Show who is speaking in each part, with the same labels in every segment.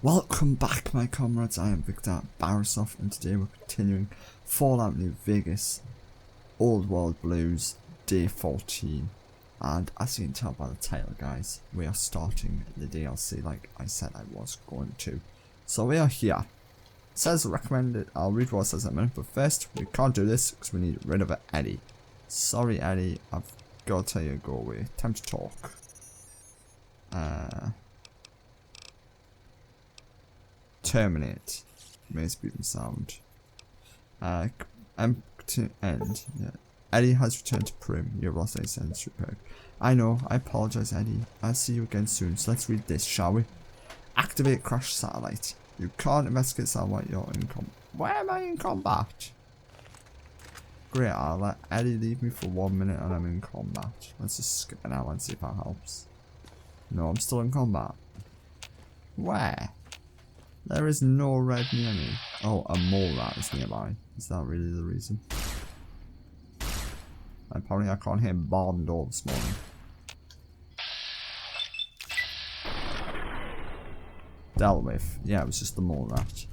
Speaker 1: Welcome back, my comrades. I am Victor Barrisoff, and today we're continuing Fallout New Vegas Old World Blues Day 14. And as you can tell by the title, guys, we are starting the DLC like I said I was going to. So we are here. It says recommended. I'll read what it says in a minute, but first we can't do this because we need rid of Eddie. Sorry, Eddie, I've got to tell you to go away. Time to talk. Terminate. May speed and sound. To end. Yeah. Eddie has returned to Prim, your Rosé sensory perk. I know, I apologize, Eddie. I'll see you again soon, so let's read this, shall we? Activate crash satellite. You can't investigate satellite, you're in combat. Why am I in combat? Great, I'll let Eddie leave me for 1 minute and I'm in combat. Let's just skip an hour and see if that helps. No, I'm still in combat. Where? There is no red near me. Oh, a mole rat is nearby. Is that really the reason? Apparently I can't hear barn door this morning. Dealt with. Yeah, it was just the mole rat.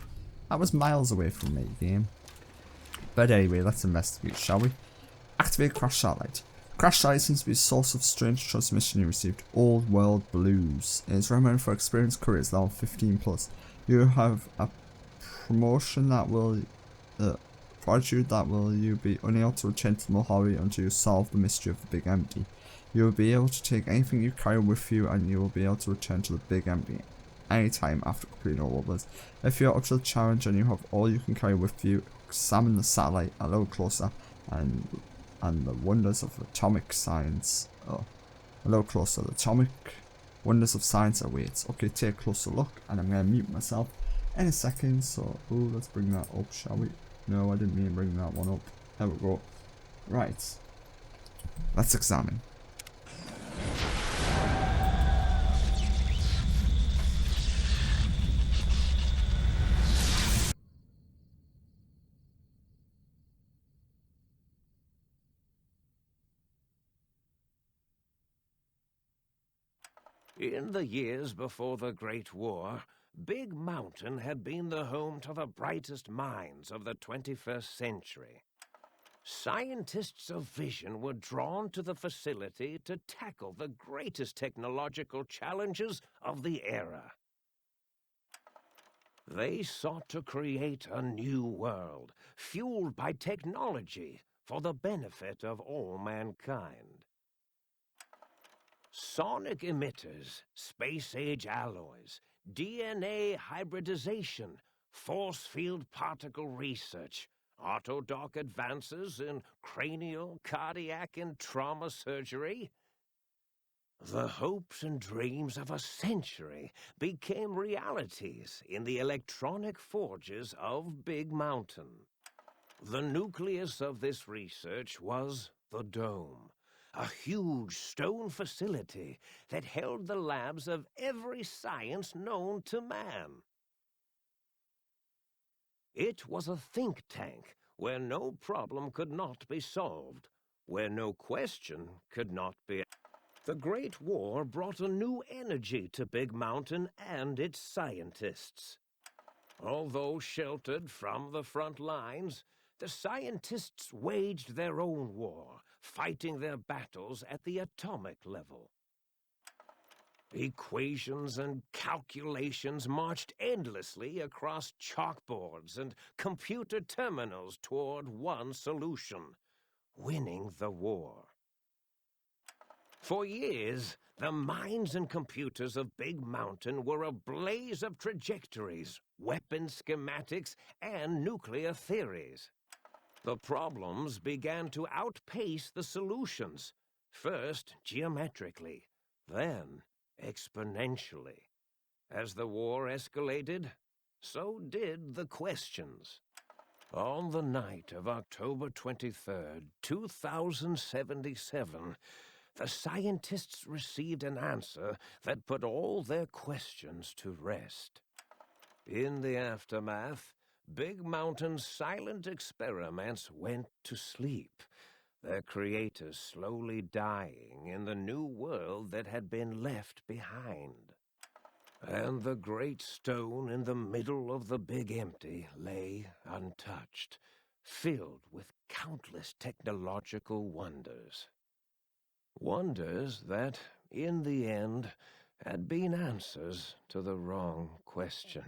Speaker 1: That was miles away from me, game. But anyway, let's investigate, shall we? Activate crash satellite. Crash satellite seems to be a source of strange transmission you received. Old World Blues. It is recommended for experienced couriers level 15+. You have a promotion that will fortitude that will you be unable to return to the Mojave until you solve the mystery of the Big Empty. You will be able to take anything you carry with you, and you will be able to return to the Big Empty anytime after completing all levels. If you are up to the challenge and you have all you can carry with you, examine the satellite a little closer and the wonders of atomic science. A little closer. The atomic wonders of science awaits. Okay, take a closer look, and I'm going to mute myself in a second. So, let's bring that up, shall we? No, I didn't mean to bring that one up. There we go. Right. Let's examine.
Speaker 2: In the years before the Great War, Big Mountain had been the home to the brightest minds of the 21st century. Scientists of vision were drawn to the facility to tackle the greatest technological challenges of the era. They sought to create a new world, fueled by technology for the benefit of all mankind. Sonic emitters, space-age alloys, DNA hybridization, force field particle research, autodoc advances in cranial, cardiac, and trauma surgery. The hopes and dreams of a century became realities in the electronic forges of Big Mountain. The nucleus of this research was the Dome, a huge stone facility that held the labs of every science known to man. It was a think tank where no problem could not be solved, where no question could not be. The Great War brought a new energy to Big Mountain and its scientists. Although sheltered from the front lines, the scientists waged their own war, fighting their battles at the atomic level. Equations and calculations marched endlessly across chalkboards and computer terminals toward one solution: winning the war. For years, the minds and computers of Big Mountain were a blaze of trajectories, weapon schematics, and nuclear theories. The problems began to outpace the solutions, first geometrically, then exponentially. As the war escalated, so did the questions. On the night of October 23rd, 2077, the scientists received an answer that put all their questions to rest. In the aftermath, Big Mountain's silent experiments went to sleep, their creators slowly dying in the new world that had been left behind. and the great stone in the middle of the big empty lay untouched, filled with countless technological wonders. Wonders that, in the end, had been answers to the wrong question.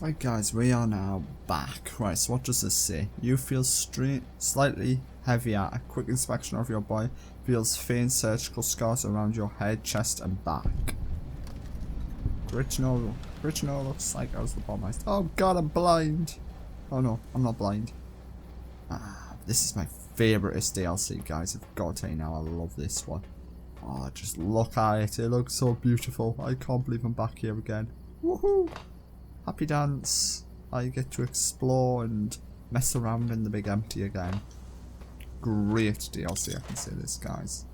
Speaker 1: Right guys, we are now back. Right, so what does this say? You feel slightly heavier. A quick inspection of your body feels faint surgical scars around your head, chest and back. Original looks like I was the bomb. Oh god, I'm blind. Oh no, I'm not blind. This is my favouriteest DLC, guys. I've got to tell you now, I love this one. Oh, just look at it. It looks so beautiful. I can't believe I'm back here again. Woohoo! Happy dance. I get to explore and mess around in the big empty again. Great DLC, I can say this, guys.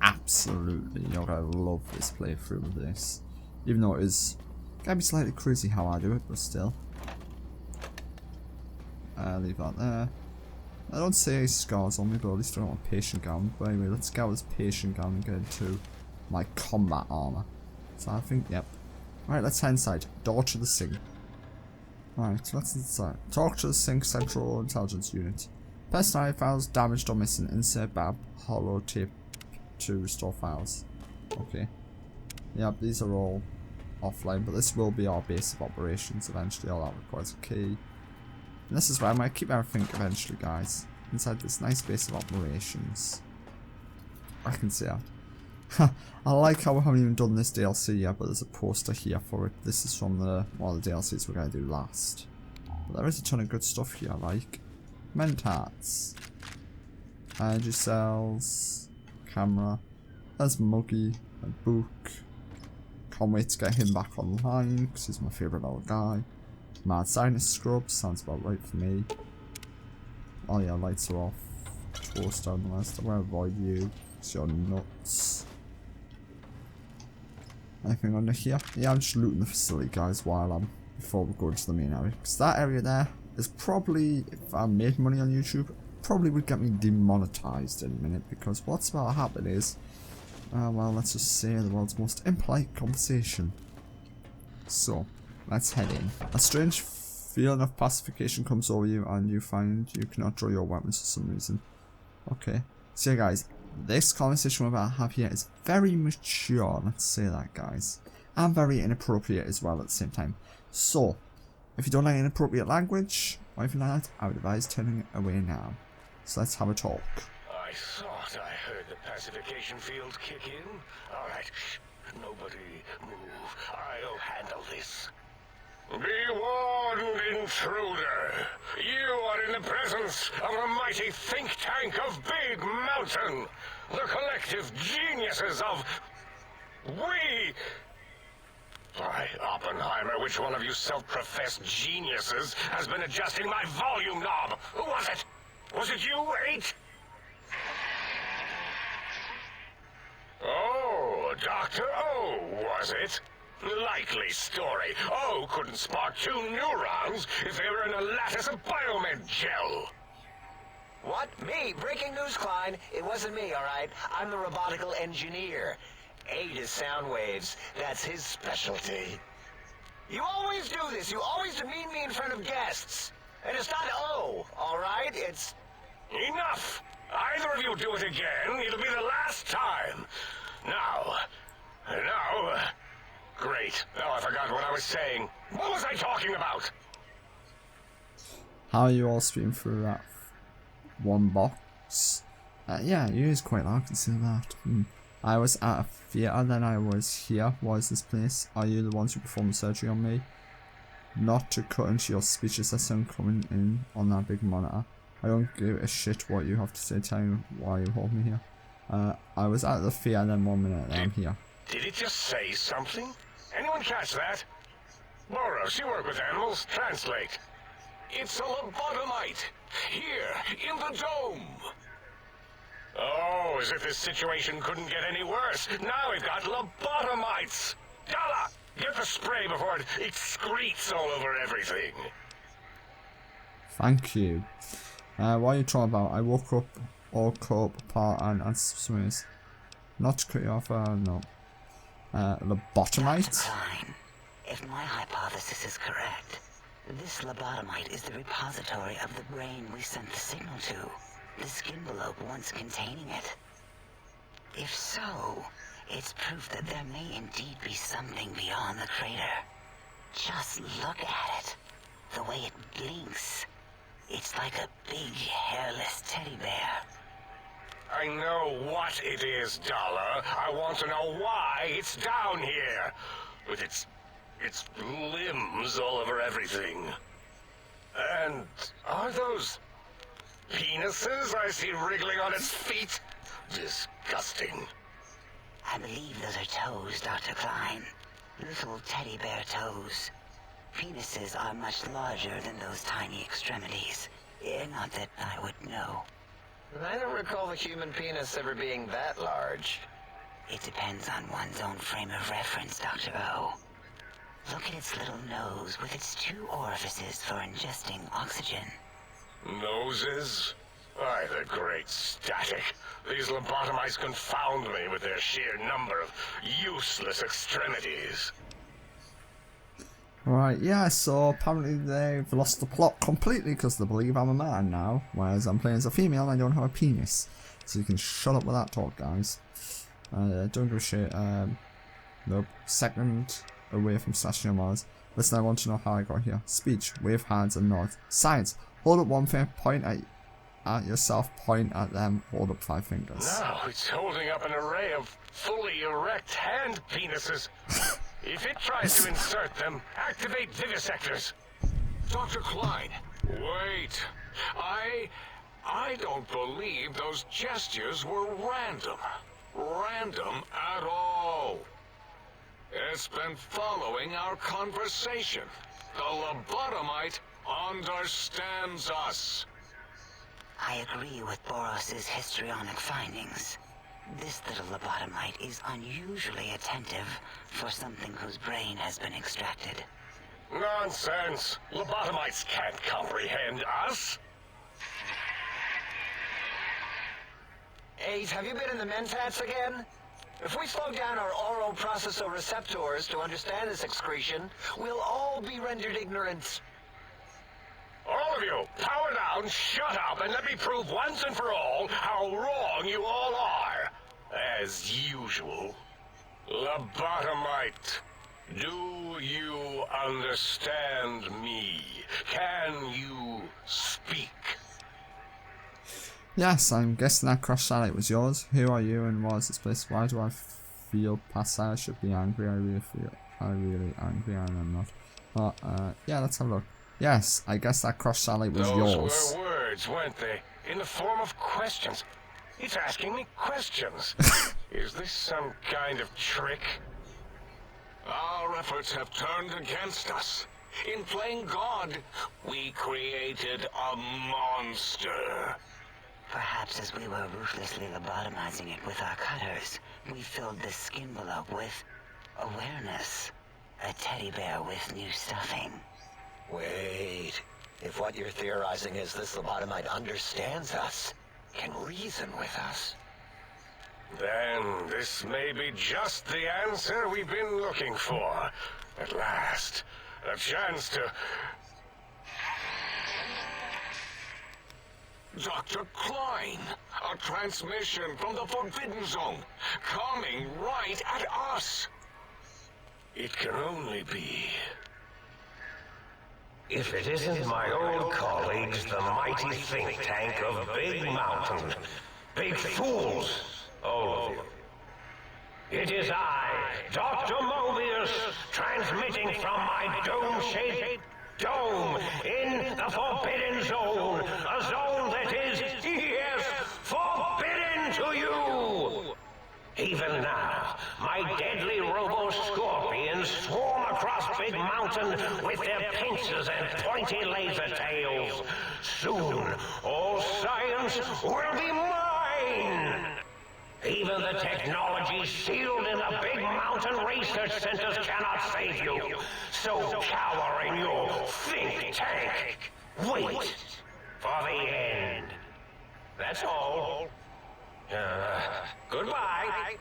Speaker 1: Absolutely, you're gonna love this playthrough of this. Even though it is gonna be slightly crazy how I do it, but still. Leave that there. I don't say scars on me, but at least I don't want patient gown. But anyway, let's get this patient gown and get into my combat armor. So I think, yep. Alright, let's head inside. Door to the sink. Alright, so let's inside. Talk to the sink central intelligence unit. Personality files damaged or missing. Insert BAB hollow tape to restore files. Okay. Yep, these are all offline, but this will be our base of operations eventually. All that requires a key. And this is where I might keep everything eventually, guys. Inside this nice base of operations. I can see that. I like how we haven't even done this DLC yet, but there's a poster here for it. This is from one of the DLCs we're going to do last. But there is a ton of good stuff here, like Mentats, energy cells, camera, there's Muggy, a book. Can't wait to get him back online, because he's my favourite little guy. Mad Sinus Scrubs, sounds about right for me. Oh yeah, lights are off. Toast down the list. I'm going to avoid you, because you're nuts. Anything under here? Yeah, I'm just looting the facility, guys, before we go into the main area. Because that area there is probably, if I made money on YouTube, probably would get me demonetized in a minute. Because what's about to happen is, well, let's just say the world's most impolite conversation. So, let's head in. A strange feeling of pacification comes over you and you find you cannot draw your weapons for some reason. Okay. So yeah, guys, this conversation we're about to have here is very mature, let's say that, guys. And very inappropriate as well at the same time. So, if you don't like inappropriate language, or anything like that, I would advise turning it away now. So let's have a talk.
Speaker 3: I thought I heard the pacification field kick in. Alright, nobody move. I'll handle this. Be warned, intruder. You are in the presence of a mighty think tank of Big Mountain. The collective geniuses of... We... By Oppenheimer, which one of you self-professed geniuses has been adjusting my volume knob? Who was it? Was it you, 8? Oh, Dr. O, was it? Likely story. O couldn't spark 2 neurons if they were in a lattice of biomed gel.
Speaker 4: What? Me? Breaking news, Klein. It wasn't me, alright? I'm the robotical engineer. 8 is sound waves. That's his specialty. You always do this. You always demean me in front of guests. And it's not O, alright? It's...
Speaker 3: Enough! Either of you do it again, it'll be the last time. Now... Great. Now I forgot what I was saying. What was I talking about?
Speaker 1: How you all stream through that one box? Yeah, it is quite loud, I can see that. I was at a theatre, then I was here. What is this place? Are you the ones who performed the surgery on me? Not to cut into your speeches, there's someone coming in on that big monitor. I don't give a shit what you have to say, tell me why you hold me here. I was at the theatre, then 1 minute, then I'm here.
Speaker 3: Did it just say something? Anyone catch that? Boros, you work with animals. Translate. It's a lobotomite. Here, in the dome. Oh, as if this situation couldn't get any worse. Now we've got lobotomites. Dala, get the spray before it excretes all over everything.
Speaker 1: Thank you. What are you talking about? I woke up all cut up apart and answered some ways. Not Cleopatra, no. Lobotomite?
Speaker 5: Klein, if my hypothesis is correct, this lobotomite is the repository of the brain we sent the signal to, the skinvelope once containing it. If so, it's proof that there may indeed be something beyond the crater. Just look at it. The way it blinks. It's like a big, hairless teddy bear.
Speaker 3: I know what it is, Dollar. I want to know why it's down here. With its limbs all over everything. And are those penises I see wriggling on its feet? Disgusting.
Speaker 5: I believe those are toes, Dr. Klein. Little teddy bear toes. Penises are much larger than those tiny extremities. Not that I would know.
Speaker 4: I don't recall the human penis ever being that large.
Speaker 5: It depends on one's own frame of reference, Dr. O. Look at its little nose with its 2 orifices for ingesting oxygen.
Speaker 3: Noses? Why, the great static. These lobotomites confound me with their sheer number of useless extremities.
Speaker 1: Right, yeah, so apparently they've lost the plot completely because they believe I'm a man now, whereas I'm playing as a female and I don't have a penis. So you can shut up with that talk, guys. Don't give a shit. Nope. Second away from Statue of Mars. Listen, I want to know how I got here. Speech, wave hands and nod. Science, hold up one finger, point at yourself, point at them, hold up 5 fingers.
Speaker 3: Now it's holding up an array of fully erect hand penises. If it tries to insert them, activate vivisectors.
Speaker 6: Dr. Klein, wait. I don't believe those gestures were random. Random at all. It's been following our conversation. The lobotomite understands us.
Speaker 5: I agree with Boros's histrionic findings. This little lobotomite is unusually attentive for something whose brain has been extracted.
Speaker 3: Nonsense! Lobotomites can't comprehend us.
Speaker 4: 8, have you been in the mentats again? If we slow down our oral processoreceptors to understand this excretion, we'll all be rendered ignorant.
Speaker 3: All of you, power down, shut up, and let me prove once and for all how wrong you all are. As usual. Lobotomite, do you understand me? Can you speak?
Speaker 1: Yes, I'm guessing that crash satellite was yours. Who are you and what is this place? Why do I feel passive? I should be angry. I really angry and I'm not. But yeah, let's have a look. Yes, I guess that crash satellite was yours.
Speaker 3: Those were words, weren't they? In the form of questions. It's asking me questions. Is this some kind of trick?
Speaker 6: Our efforts have turned against us. In playing God, we created a monster.
Speaker 5: Perhaps as we were ruthlessly lobotomizing it with our cutters, we filled the skin envelope with awareness. A teddy bear with new stuffing.
Speaker 4: Wait. If what you're theorizing is this lobotomite understands us, can reason with us,
Speaker 3: then this may be just the answer we've been looking for. At last, a chance to...
Speaker 6: Dr. Klein, a transmission from the Forbidden Zone, coming right at us.
Speaker 3: It can only be...
Speaker 2: If it isn't my old colleagues, the mighty think tank of Big Mountain. Big fools, all of you. It is I, Dr. Mobius, transmitting from my dome-shaped dome in the Forbidden Zone. A zone that is, yes, forbidden to you. Even now, my deadly robo-scorpions swarm across Big Mountain with their pincers and pointy laser tails. Soon, all science will be mine! Even the technology sealed in the Big Mountain research centers cannot save you. So cower in your think tank. Wait for the end. That's all. Goodbye.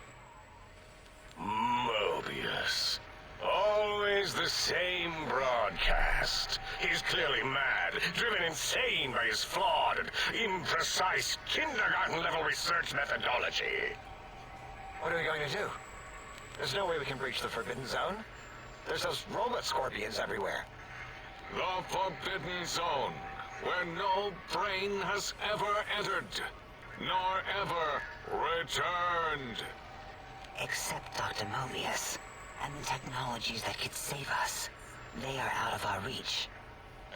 Speaker 3: Mobius. Always the same broadcast. He's clearly mad, driven insane by his flawed and imprecise kindergarten-level research methodology.
Speaker 4: What are we going to do? There's no way we can breach the Forbidden Zone. There's those robot scorpions everywhere.
Speaker 6: The Forbidden Zone, where no brain has ever entered, nor ever returned.
Speaker 5: Except Dr. Mobius and the technologies that could save us. They are out of our reach.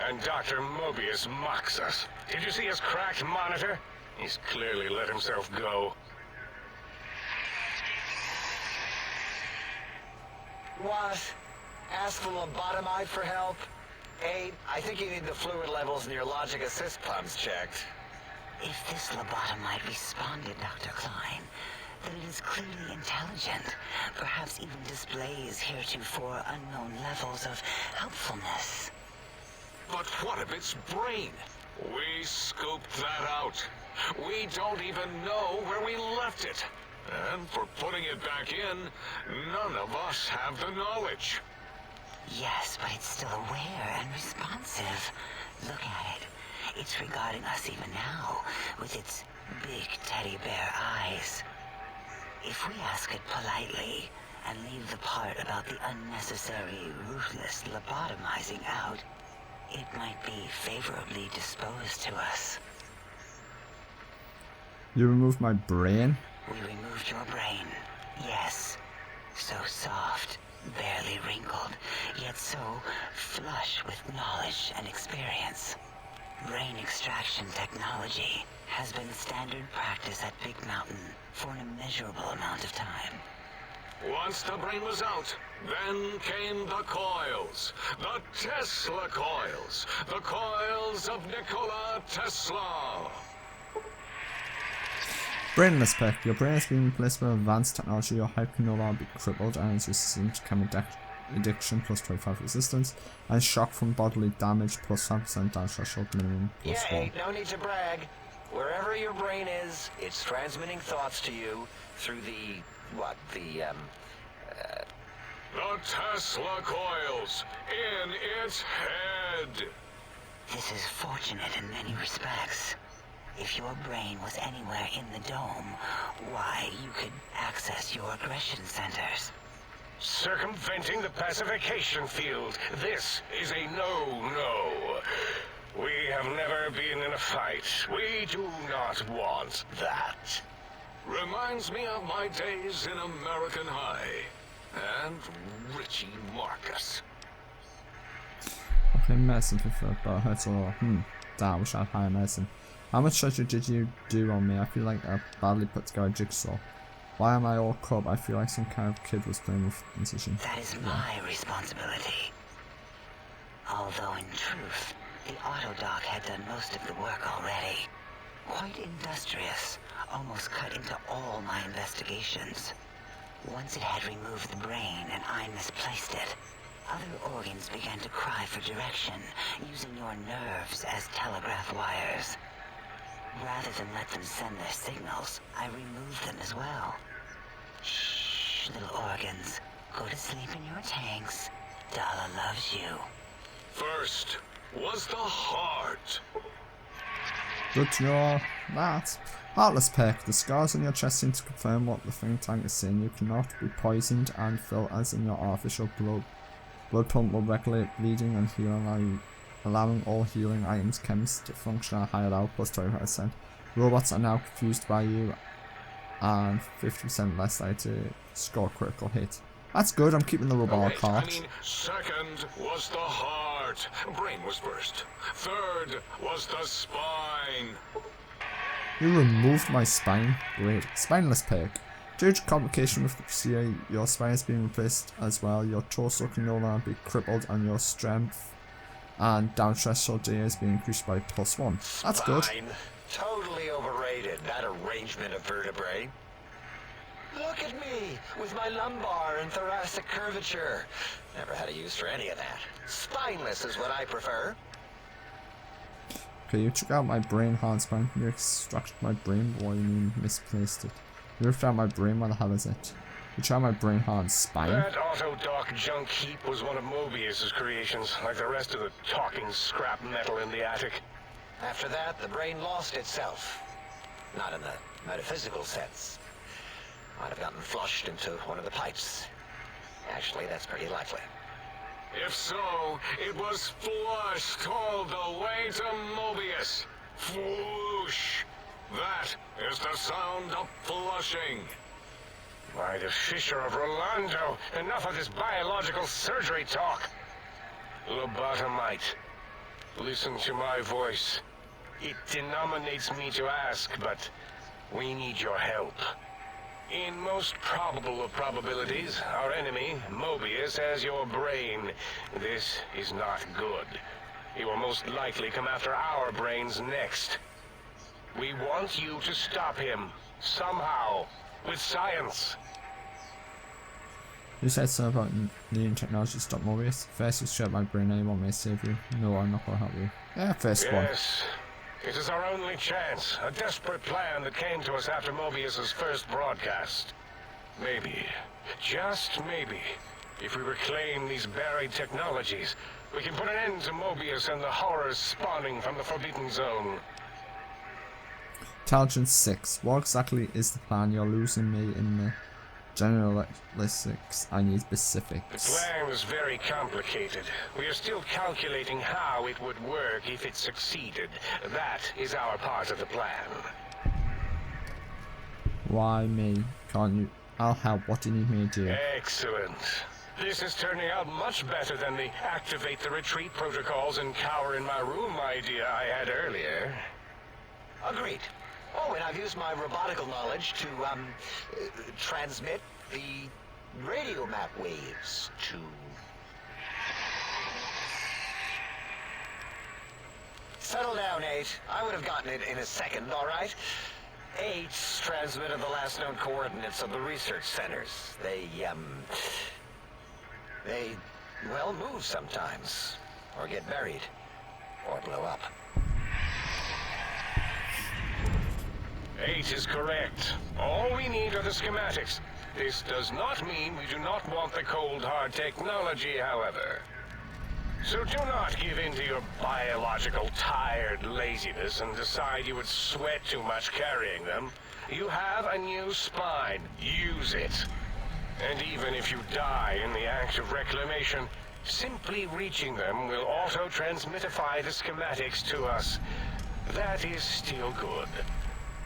Speaker 3: And Dr. Mobius mocks us. Did you see his cracked monitor? He's clearly let himself go.
Speaker 4: What? Ask the lobotomite for help? Hey, I think you need the fluid levels in your logic assist pumps checked.
Speaker 5: If this lobotomite responded, Dr. Klein, then it is clearly intelligent, perhaps even displays heretofore unknown levels of helpfulness.
Speaker 6: But what of its brain? We scooped that out. We don't even know where we left it. And for putting it back in, none of us have the knowledge.
Speaker 5: Yes, but it's still aware and responsive. Look at it. It's regarding us even now, with its big teddy bear eyes. If we ask it politely, and leave the part about the unnecessary, ruthless lobotomizing out, it might be favorably disposed to us.
Speaker 1: You removed my brain?
Speaker 5: We removed your brain, yes. So soft, barely wrinkled, yet so flush with knowledge and experience. Brain extraction technology has been standard practice at Big Mountain for an immeasurable amount of time.
Speaker 6: Once the brain was out, then came the coils. The Tesla coils. The coils of Nikola Tesla.
Speaker 1: Brainless Peck. Your brain has been replaced by advanced technology. Your head can no longer be crippled and is resistant to chemical addiction plus 25 resistance, and shock from bodily damage plus 5% down threshold minimum plus 1.
Speaker 4: No need to brag. Wherever your brain is, it's transmitting thoughts to you through the
Speaker 6: Tesla coils in its head.
Speaker 5: This is fortunate in many respects. If your brain was anywhere in the dome, why, you could access your aggression centers.
Speaker 3: Circumventing the pacification field. This is a no-no. We have never been in a fight. We do not want that.
Speaker 6: Reminds me of my days in American High. And Richie Marcus.
Speaker 1: Okay, medicine preferred, but it hurts a lot. Damn, I wish I had higher medicine. How much treasure did you do on me? I feel like a badly put together jigsaw. Why am I all cut? I feel like some kind of kid was playing with incision.
Speaker 5: That is my responsibility. Although in truth, the Autodoc had done most of the work already. Quite industrious, almost cut into all my investigations. Once it had removed the brain and I misplaced it, other organs began to cry for direction, using your nerves as telegraph wires. Rather than let them send their signals, I removed them as well. Shh, little organs. Go to sleep in your tanks. Dala loves you.
Speaker 6: First was the heart.
Speaker 1: Good to know that. Heartless Peck. The scars on your chest seem to confirm what the think tank is saying. You cannot be poisoned and fill as in your artificial blood. Blood pump will regulate bleeding and healing, allowing all healing items chemists to function at a higher level plus 25%. Robots are now confused by you and 50% less likely to score critical hit. That's good, I'm keeping the robotic heart.
Speaker 6: Second was the heart. Brain was first. Third was the spine.
Speaker 1: You removed my spine. Great. Spineless Peck. Due to complication with the procedure, your spine has been replaced as well. Your torso can no longer be crippled and your strength and down threshold D has been increased by +1. That's good.
Speaker 4: Spine. Totally overrated, that arrangement of vertebrae. Look at me, with my lumbar and thoracic curvature. Never had a use for any of that. Spineless is what I prefer.
Speaker 1: Okay, you took out my brain, Hansman. You extracted my brain, but what do you mean misplaced it? You ripped out my brain, what the hell is it? You tried my brain, Hans spine?
Speaker 3: That Autodoc junk heap was one of Mobius's creations, like the rest of the talking scrap metal in the attic.
Speaker 4: After that, the brain lost itself. Not in the metaphysical sense. Might have gotten flushed into one of the pipes. Actually, that's pretty likely.
Speaker 6: If so, it was flushed all the way to Mobius. Flush. That is the sound of flushing.
Speaker 3: By the Fisher of Rolando, enough of this biological surgery talk. Lobotomite, listen to my voice. It denominates me to ask, but we need your help. In most probable of probabilities, our enemy, Mobius, has your brain. This is not good. He will most likely come after our brains next. We want you to stop him, somehow, with science.
Speaker 1: You said something about needing technology to stop Mobius. First you shut my brain and you want me to save you. No, I'm not gonna help you. Yeah, first one.
Speaker 3: Yes, it is our only chance. A desperate plan that came to us after Mobius's first broadcast. Maybe, just maybe, if we reclaim these buried technologies, we can put an end to Mobius and the horrors spawning from the Forbidden Zone.
Speaker 1: Intelligence 6. What exactly is the plan? You're losing me in the generalistics. I need
Speaker 3: The
Speaker 1: specifics.
Speaker 3: plan is very complicated. We are still calculating how it would work if it succeeded. That is our part of the plan.
Speaker 1: Why me? Can't you? I'll help. What do you need me to do?
Speaker 3: Excellent. This is turning out much better than the activate the retreat protocols and cower in my room idea I had earlier.
Speaker 4: Agreed. Oh, and I've used my robotical knowledge to, transmit the radio map waves to... Settle down, 8. I would have gotten it in a second, all right? 8's transmitted the last known coordinates of the research centers. They, well, move sometimes. Or get buried. Or blow up.
Speaker 3: 8 is correct. All we need are the schematics. This does not mean we do not want the cold hard technology, however. So do not give in to your biological tired laziness and decide you would sweat too much carrying them. You have a new spine. Use it. And even if you die in the act of reclamation, simply reaching them will auto-transmitify the schematics to us. That is still good.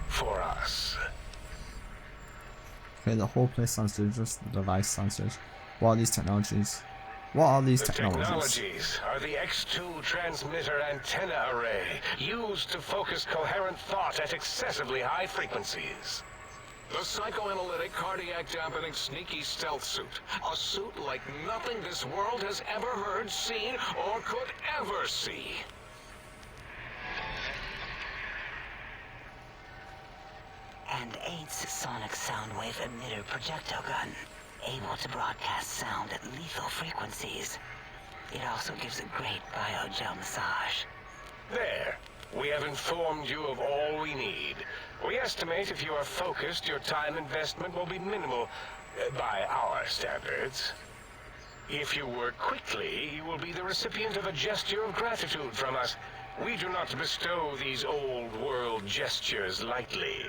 Speaker 3: For us.
Speaker 1: Okay, the whole place sounds dangerous. The device sounds dangerous. What are these technologies? What are these
Speaker 3: The
Speaker 1: technologies?
Speaker 3: technologies are the X2 transmitter antenna array, used to focus coherent thought at excessively high frequencies.
Speaker 6: The psychoanalytic, cardiac dampening, sneaky stealth suit. A suit like nothing this world has ever heard, seen, or could ever see.
Speaker 5: And 8's sonic soundwave emitter projectile gun, able to broadcast sound at lethal frequencies. It also gives a great biogel massage.
Speaker 3: There. We have informed you of all we need. We estimate if you are focused, your time investment will be minimal, by our standards. If you work quickly, you will be the recipient of a gesture of gratitude from us. We do not bestow these old-world gestures lightly.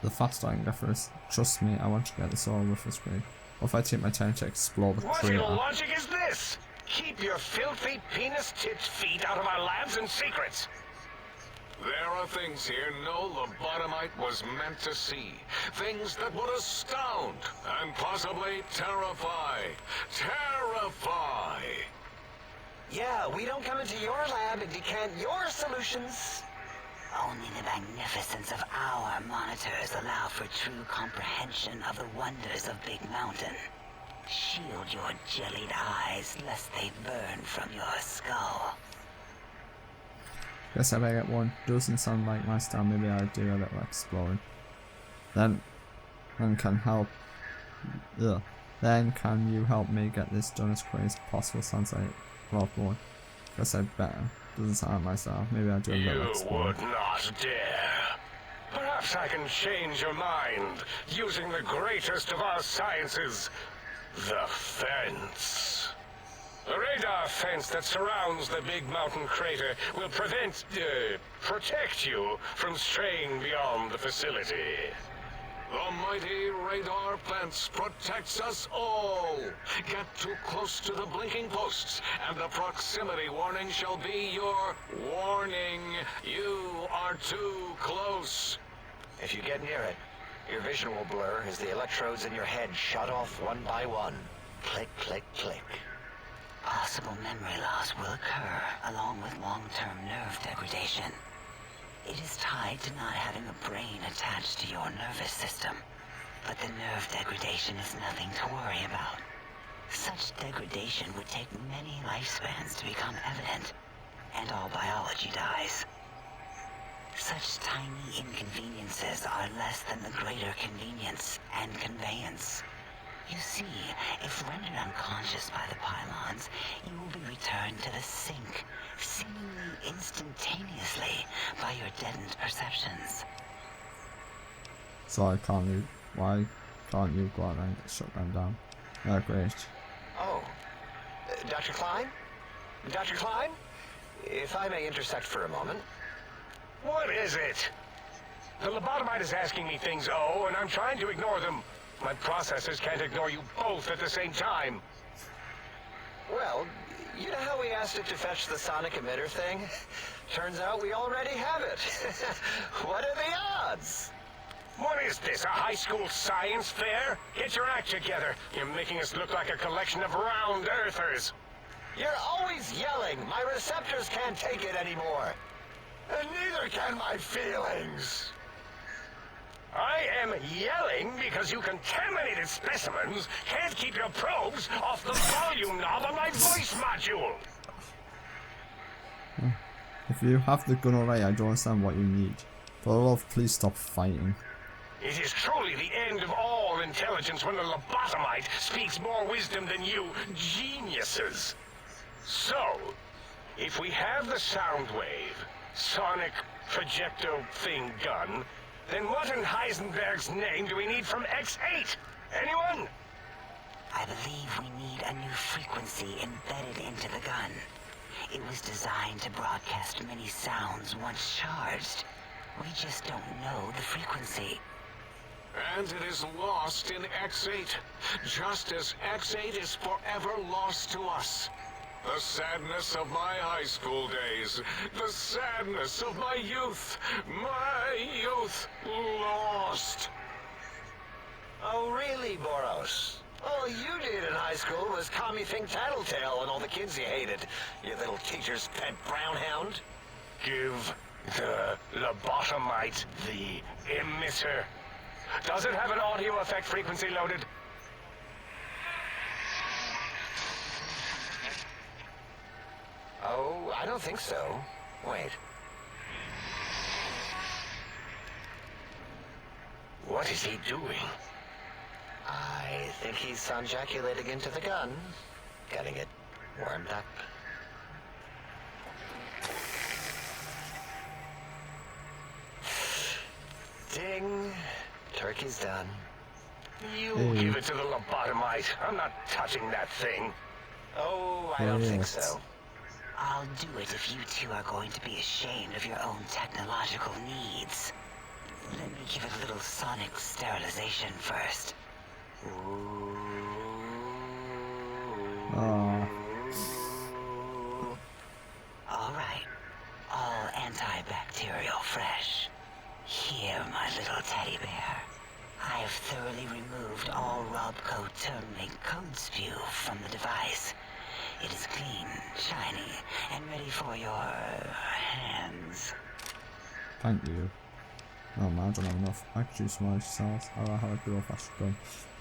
Speaker 1: The faster I can go for this. Trust me, I want to get this all with this grade. Or if I take my time to explore the
Speaker 3: What
Speaker 1: crater.
Speaker 3: logic is this? Keep your filthy, penis-tipped feet out of our labs and secrets.
Speaker 6: There are things here no lobotomite was meant to see. Things that would astound and possibly terrify. Terrify!
Speaker 4: Yeah, we don't come into your lab and decant your solutions.
Speaker 5: Only the magnificence of our monitors allow for true comprehension of the wonders of Big Mountain. Shield your jellied eyes lest they burn from your skull.
Speaker 1: Guess I better get one. Doesn't sound like my style. Maybe I do a little exploring. Then can help. Ugh. Then can you help me get this done as quick as possible? Sounds like a lot of one. Guess I better. Doesn't sound like that. Maybe I do a little
Speaker 3: You
Speaker 1: exploring.
Speaker 3: would not dare. Perhaps I can change your mind using the greatest of our sciences, the fence. The radar fence that surrounds the big mountain crater will protect you from straying beyond the facility.
Speaker 6: The mighty radar fence protects us all. Get too close to the blinking posts, and the proximity warning shall be your warning. You are too close.
Speaker 4: If you get near it, your vision will blur as the electrodes in your head shut off one by one. Click, click, click.
Speaker 5: Possible memory loss will occur along with long-term nerve degradation. It is tied to not having a brain attached to your nervous system, but the nerve degradation is nothing to worry about. Such degradation would take many lifespans to become evident, and all biology dies. Such tiny inconveniences are less than the greater convenience and conveyance. You see, if rendered unconscious by the pylons, you will be returned to the sink, seemingly instantaneously by your deadened perceptions.
Speaker 1: So why can't you go out and shut them down? Oh, great.
Speaker 4: Oh, Dr. Klein? Dr. Klein? If I may intersect for a moment.
Speaker 3: What is it? The lobotomite is asking me things, and I'm trying to ignore them. My processors can't ignore you both at the same time.
Speaker 4: Well, you know how we asked it to fetch the sonic emitter thing? Turns out we already have it. What are the odds?
Speaker 3: What is this, a high school science fair? Get your act together. You're making us look like a collection of round earthers.
Speaker 4: You're always yelling. My receptors can't take it anymore.
Speaker 3: And neither can my feelings. I am yelling because you contaminated specimens can't keep your probes off the volume knob on my voice module.
Speaker 1: If you have the gun already, I don't understand what you need. But please stop fighting.
Speaker 3: It is truly the end of all intelligence when the lobotomite speaks more wisdom than you geniuses. So, if we have the Soundwave, sonic projecto thing gun, then what in Heisenberg's name do we need from X8? Anyone?
Speaker 5: I believe we need a new frequency embedded into the gun. It was designed to broadcast many sounds once charged. We just don't know the frequency.
Speaker 6: And it is lost in X8, just as X8 is forever lost to us. The sadness of my high school days, the sadness of my youth lost.
Speaker 4: Oh, really, Boros? All you did in high school was call me Think Tattletale and all the kids you hated, you little teacher's pet brown hound.
Speaker 3: Give the lobotomite the emitter. Does it have an audio effect frequency loaded?
Speaker 4: Oh, I don't think so. Wait.
Speaker 3: What is he doing?
Speaker 4: I think he's sonjaculating into the gun. Getting it warmed up. Ding. Turkey's done.
Speaker 3: You give it to the lobotomite. I'm not touching that thing.
Speaker 4: Oh, I don't think so.
Speaker 5: I'll do it if you two are going to be ashamed of your own technological needs. Let me give it a little sonic sterilization first. Alright. All antibacterial fresh. Here, my little teddy bear. I have thoroughly removed all Robco terminate code spew from the device. It is clean, shiny, and ready for your hands.
Speaker 1: Thank you. Oh man, I don't have enough. I could use some cells. I'll have a good old fashioned gun.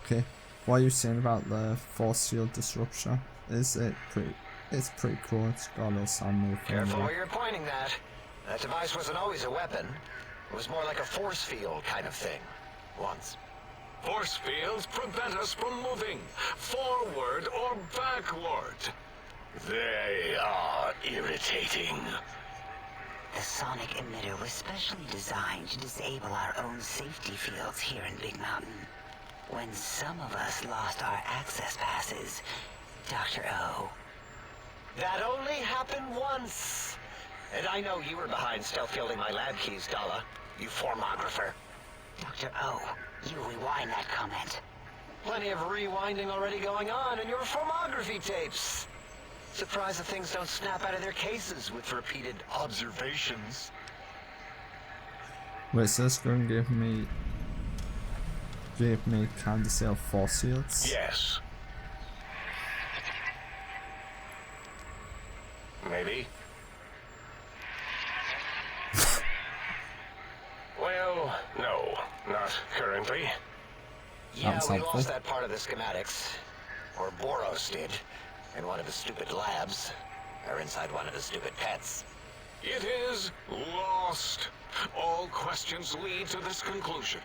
Speaker 1: Okay, what are you saying about the force field disruption? It's pretty cool. It's got a little sound wave.
Speaker 4: Careful where you're pointing that. That device wasn't always a weapon. It was more like a force field kind of thing. Once.
Speaker 6: Force fields prevent us from moving, forward or backward.
Speaker 3: They are irritating.
Speaker 5: The sonic emitter was specially designed to disable our own safety fields here in Big Mountain. When some of us lost our access passes, Dr. O.
Speaker 4: That only happened once. And I know you were behind stealth fielding my lab keys, Dala. You formographer.
Speaker 5: Dr. O, you rewind that comment.
Speaker 4: Plenty of rewinding already going on in your formography tapes. Surprised that things don't snap out of their cases with repeated observations.
Speaker 1: Wait, so this going to give me kind of sale force fields?
Speaker 3: Yes. Maybe. Well, no, not currently.
Speaker 4: Yeah,
Speaker 1: was
Speaker 4: we
Speaker 1: helpful.
Speaker 4: lost that part of the schematics. Or Boros did. In one of his stupid labs. Or inside one of his stupid pets.
Speaker 6: It is lost. All questions lead to this conclusion.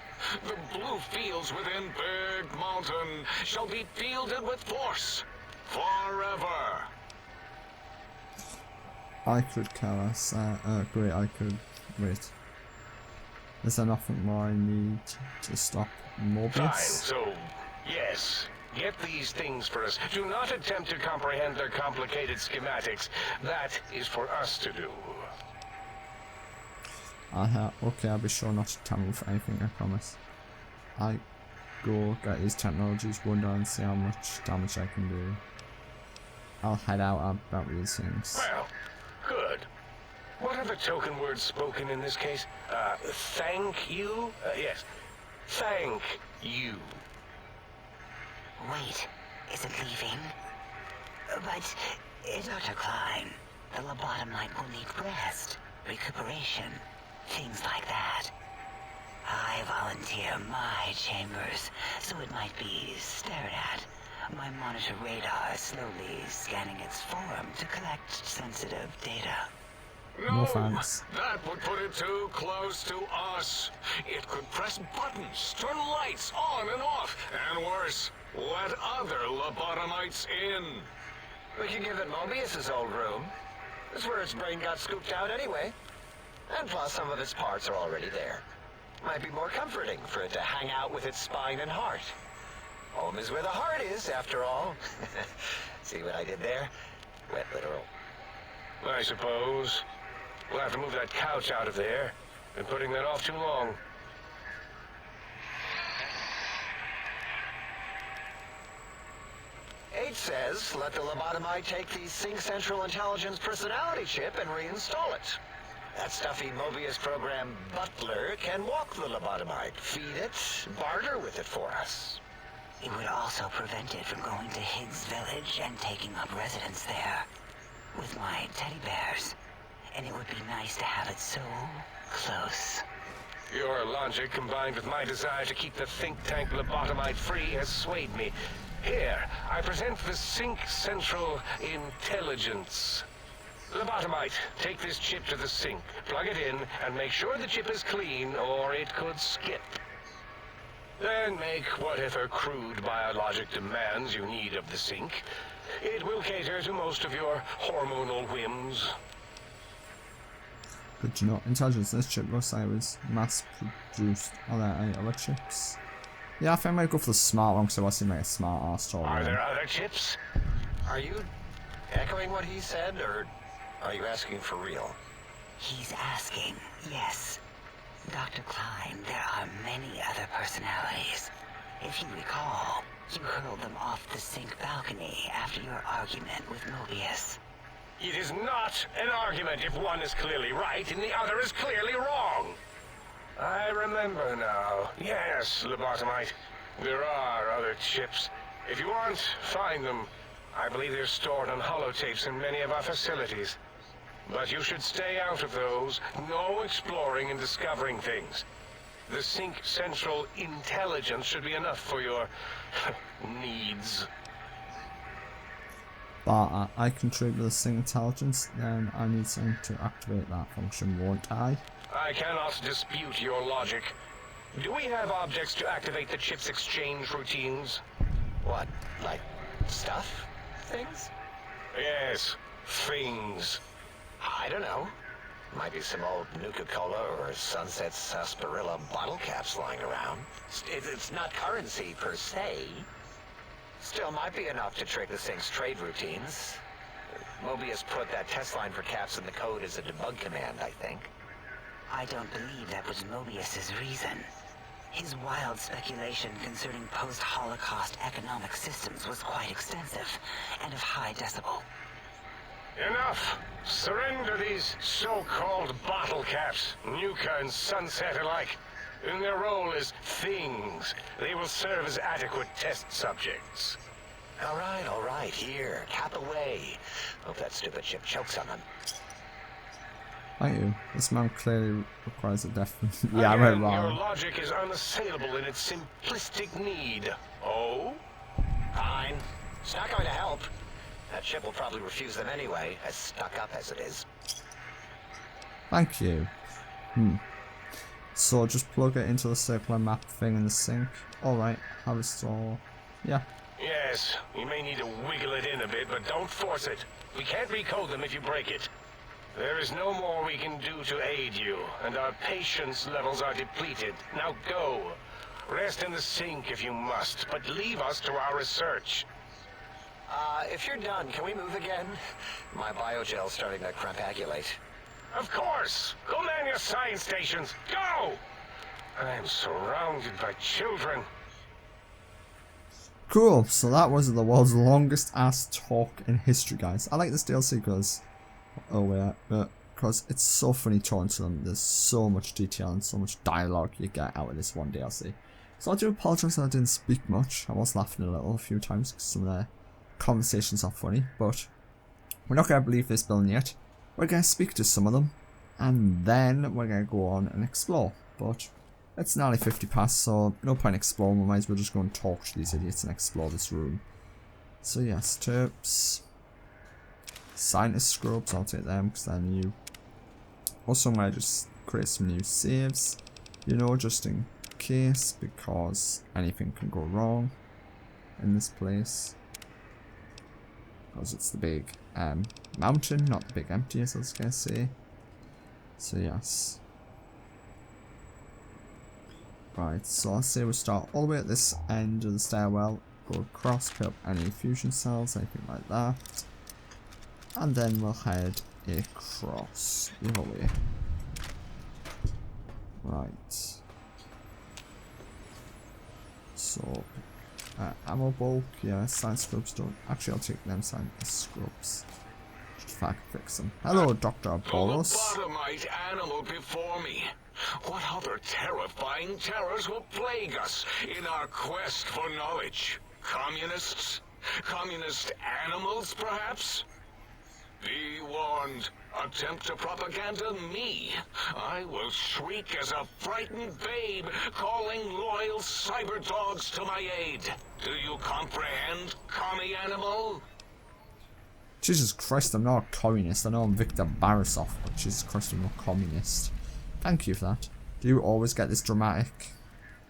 Speaker 6: The blue fields within Big Mountain shall be fielded with force. Forever.
Speaker 1: I could kill us. Great, I could. Wait. Is there nothing more I need to stop
Speaker 3: Fine,
Speaker 1: Mobius?
Speaker 3: so, yes. Get these things for us. Do not attempt to comprehend their complicated schematics. That is for us to do.
Speaker 1: Okay, I'll be sure not to tamper with anything, I promise. I go get these technologies, wonder and see how much damage I can do. I'll head out about these things.
Speaker 3: Well, good. What are the token words spoken in this case? Thank you? Yes. Thank you.
Speaker 5: Wait, is it leaving? But, Dr. Klein, the lobotomite will need rest, recuperation, things like that. I volunteer my chambers, so it might be stared at. My monitor radar is slowly scanning its form to collect sensitive data.
Speaker 1: No thanks.
Speaker 6: That would put it too close to us. It could press buttons, turn lights on and off, and worse, let other lobotomites in.
Speaker 4: We can give it Mobius's old room. That's where its brain got scooped out anyway. And plus, some of its parts are already there. Might be more comforting for it to hang out with its spine and heart. Home is where the heart is, after all. See what I did there? Wet literal.
Speaker 3: I suppose. We'll have to move that couch out of there. Been putting that off too long.
Speaker 4: H says, let the lobotomite take the Sync Central Intelligence personality chip and reinstall it. That stuffy Mobius program butler can walk the lobotomite, feed it, barter with it for us.
Speaker 5: It would also prevent it from going to Higgs Village and taking up residence there. With my teddy bears. And it would be nice to have it so close.
Speaker 3: Your logic, combined with my desire to keep the think tank lobotomite free, has swayed me. Here, I present the Sync Central Intelligence. Lobotomite, take this chip to the sink, plug it in, and make sure the chip is clean, or it could skip. Then make whatever crude biologic demands you need of the sink. It will cater to most of your hormonal whims.
Speaker 1: Good to know. Intelligence, this chip looks like it was mass produced. Are there any other chips? Yeah, I think I might go for the smart one because I want to make a smart ass toy.
Speaker 3: Are there other chips?
Speaker 4: Are you echoing what he said, or are you asking for real?
Speaker 5: He's asking, yes. Dr. Klein, there are many other personalities. If you recall, you hurled them off the sink balcony after your argument with Mobius.
Speaker 3: It is not an argument if one is clearly right and the other is clearly wrong. I remember now. Yes, lobotomite. There are other chips. If you want, find them. I believe they're stored on holotapes in many of our facilities. But you should stay out of those. No exploring and discovering things. The Sync Central Intelligence should be enough for your needs.
Speaker 1: But I contribute to the Sync Intelligence, then I need something to activate that function, won't I?
Speaker 3: I cannot dispute your logic. Do we have objects to activate the chip's exchange routines?
Speaker 4: What, like stuff? Things?
Speaker 3: Yes, things.
Speaker 4: I don't know. Might be some old Nuka-Cola or Sunset Sarsaparilla bottle caps lying around. It's not currency per se. Still might be enough to trick the thing's trade routines. Mobius put that test line for caps in the code as a debug command, I think.
Speaker 5: I don't believe that was Mobius's reason. His wild speculation concerning post-Holocaust economic systems was quite extensive and of high decibel.
Speaker 3: Enough! Surrender these so-called bottle caps, Nuka and Sunset alike. In their role as things, they will serve as adequate test subjects.
Speaker 4: All right, here, cap away. Hope that stupid ship chokes on them.
Speaker 1: Thank you. This man clearly requires a death. Yeah, I
Speaker 3: Again,
Speaker 1: went
Speaker 3: your
Speaker 1: wrong.
Speaker 3: logic is unassailable in its simplistic need. Oh?
Speaker 4: Fine. It's not going to help. That ship will probably refuse them anyway, as stuck up as it is.
Speaker 1: Thank you. So just plug it into the circular map thing in the sink. Alright, have a store. Yeah.
Speaker 3: Yes, you may need to wiggle it in a bit, but don't force it. We can't recode them if you break it. There is no more we can do to aid you, and our patience levels are depleted. Now go. Rest in the sink if you must, but leave us to our research.
Speaker 4: If you're done, can we move again? My biogel's starting to crampagulate.
Speaker 3: Of course! Go man your science stations! Go! I am surrounded by children.
Speaker 1: Cool, so that was the world's longest ass talk in history, guys. I like this DLC because it's so funny talking to them. There's so much detail and so much dialogue you get out of this one DLC. So I do apologise that I didn't speak much. I was laughing a few times because some of the conversations are funny, but we're not going to believe this building yet. We're going to speak to some of them, and then we're going to go on and explore. But it's nearly 50 past, so no point exploring. We might as well just go and talk to these idiots and explore this room. So yes, Terps. Scientist scrubs, I'll take them because they're new. Also, I'm going to just create some new saves, you know, just in case, because anything can go wrong in this place. Because it's the big mountain, not the big empty, as I was going to say. So yes. Right, so I'll say we'll start all the way at this end of the stairwell, go across, pick up any fusion cells, anything like that. And then we'll head across the other way. Right. So, ammo bulk, yeah, science scrubs don't. Actually, I'll take them science scrubs. Just if I can fix them. Hello, Dr. Boros.
Speaker 6: The lobotomite animal before me. What other terrifying terrors will plague us in our quest for knowledge? Communists? Communist animals, perhaps? Be warned. Attempt to propaganda me. I will shriek as a frightened babe, calling loyal cyber dogs to my aid. Do you comprehend, commie animal?
Speaker 1: Jesus Christ, I'm not a communist. I know I'm Victor Borisov, but Jesus Christ, I'm not a communist. Thank you for that. Do you always get this dramatic?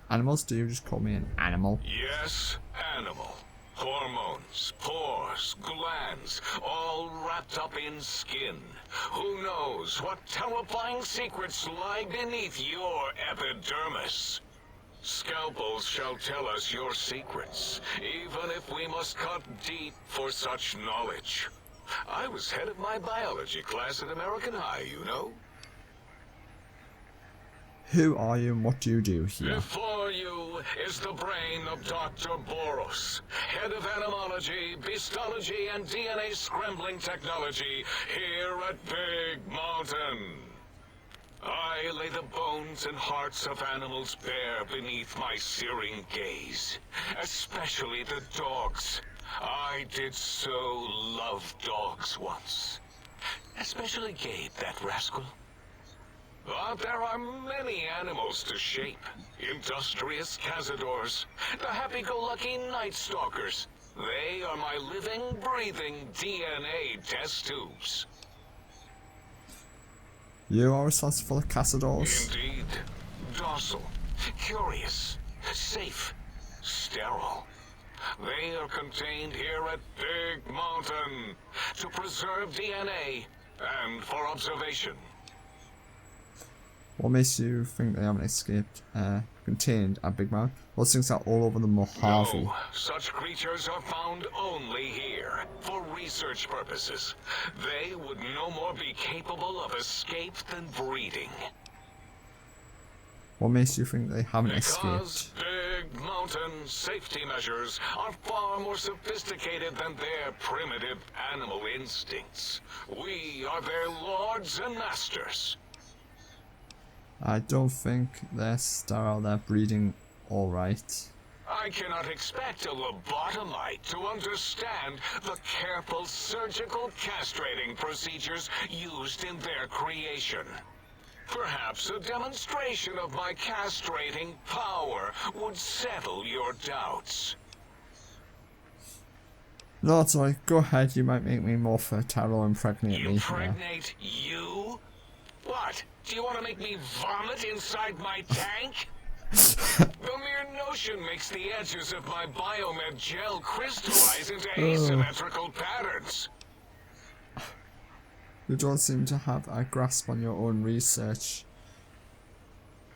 Speaker 1: Animals, do you just call me an animal?
Speaker 6: Yes, animal. Hormones, pores, glands, all wrapped up in skin. Who knows what terrifying secrets lie beneath your epidermis? Scalpels shall tell us your secrets, even if we must cut deep for such knowledge. I was head of my biology class at American High, you know.
Speaker 1: Who are you and what do you do here?
Speaker 6: Before you is the brain of Dr. Boros, head of animology, beastology, and DNA scrambling technology here at Big Mountain. I lay the bones and hearts of animals bare beneath my searing gaze, especially the dogs. I did so love dogs once. Especially Gabe, that rascal. But there are many animals to shape. Industrious cazadors, the happy-go-lucky night stalkers. They are my living, breathing DNA test tubes.
Speaker 1: You are responsible for cazadors?
Speaker 6: Indeed. Docile, curious, safe, sterile. They are contained here at Big Mountain to preserve DNA and for observation.
Speaker 1: What makes you think they haven't escaped? Contained at Big Mountain? Those things are all over the Mojave.
Speaker 6: No, such creatures are found only here, for research purposes. They would no more be capable of escape than breeding.
Speaker 1: What makes you think they haven't
Speaker 6: Because
Speaker 1: escaped?
Speaker 6: Big Mountain safety measures are far more sophisticated than their primitive animal instincts. We are their lords and masters.
Speaker 1: I don't think they're still out there breeding alright.
Speaker 6: I cannot expect a lobotomite to understand the careful surgical castrating procedures used in their creation. Perhaps a demonstration of my castrating power would settle your doubts.
Speaker 1: No, it's alright. Go ahead. You might make me more fertile or impregnate me.
Speaker 6: Impregnate you? What? Do you want to make me vomit inside my tank? The mere notion makes the edges of my biomed gel crystallize into asymmetrical patterns.
Speaker 1: You don't seem to have a grasp on your own research.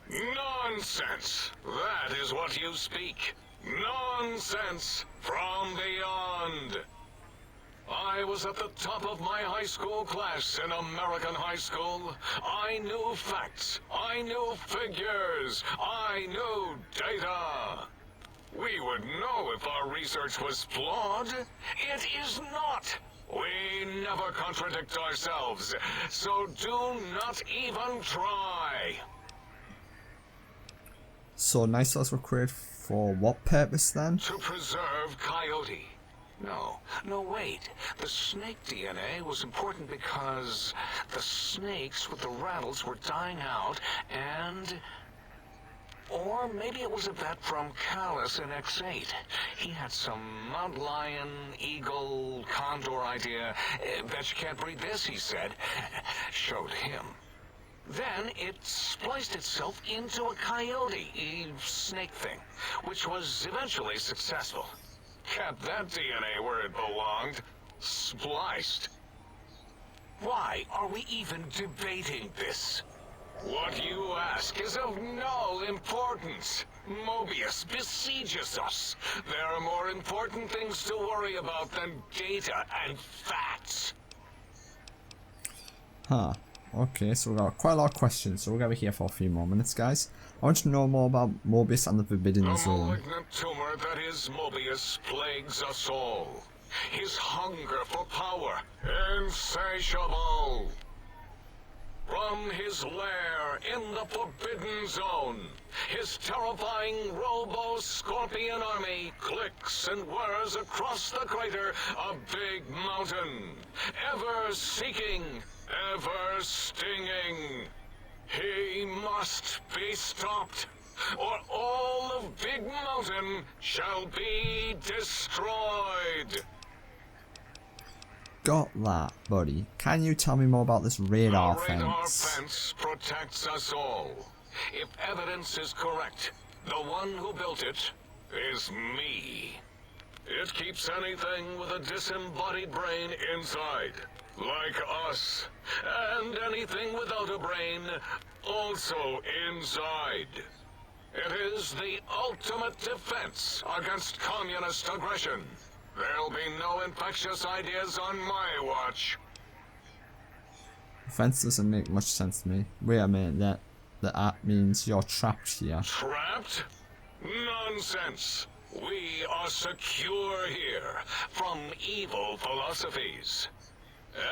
Speaker 6: Nonsense! That is what you speak. Nonsense from beyond. I was at the top of my high school class in American high school. I knew facts. I knew figures. I knew data. We would know if our research was flawed. It is not. We never contradict ourselves, so do not even try.
Speaker 1: So nice cells were created for what purpose then?
Speaker 6: To preserve Coyote. No, wait. The snake DNA was important because the snakes with the rattles were dying out and... Or maybe it was a vet from Callus in X8. He had some Mount Lion, Eagle, Condor idea. Bet you can't breed this, he said. Showed him. Then it spliced itself into a coyote, snake thing, which was eventually successful. Kept that DNA where it belonged. Spliced. Why are we even debating this? What you ask is of no importance. Mobius besieges us. There are more important things to worry about than data and facts.
Speaker 1: Huh. Okay, so we've got quite a lot of questions, so we're going to be here for a few more minutes, guys. I want to know more about Mobius and the Forbidden
Speaker 6: The
Speaker 1: Zone.
Speaker 6: malignant tumor that is Mobius plagues us all. His hunger for power, insatiable. From his lair in the Forbidden Zone, his terrifying Robo-Scorpion army clicks and whirs across the crater of Big Mountain, ever seeking, ever stinging. He must be stopped, or all of Big Mountain shall be destroyed.
Speaker 1: Got that, buddy. Can you tell me more about this radar
Speaker 6: The radar
Speaker 1: fence?
Speaker 6: fence protects us all. If evidence is correct, the one who built it is me. It keeps anything with a disembodied brain inside, like us. And anything without a brain, also inside. It is the ultimate defense against communist aggression. There'll be no infectious ideas on my watch.
Speaker 1: The fence doesn't make much sense to me. Wait a minute, that means you're trapped here.
Speaker 6: Trapped? Nonsense. We are secure here from evil philosophies.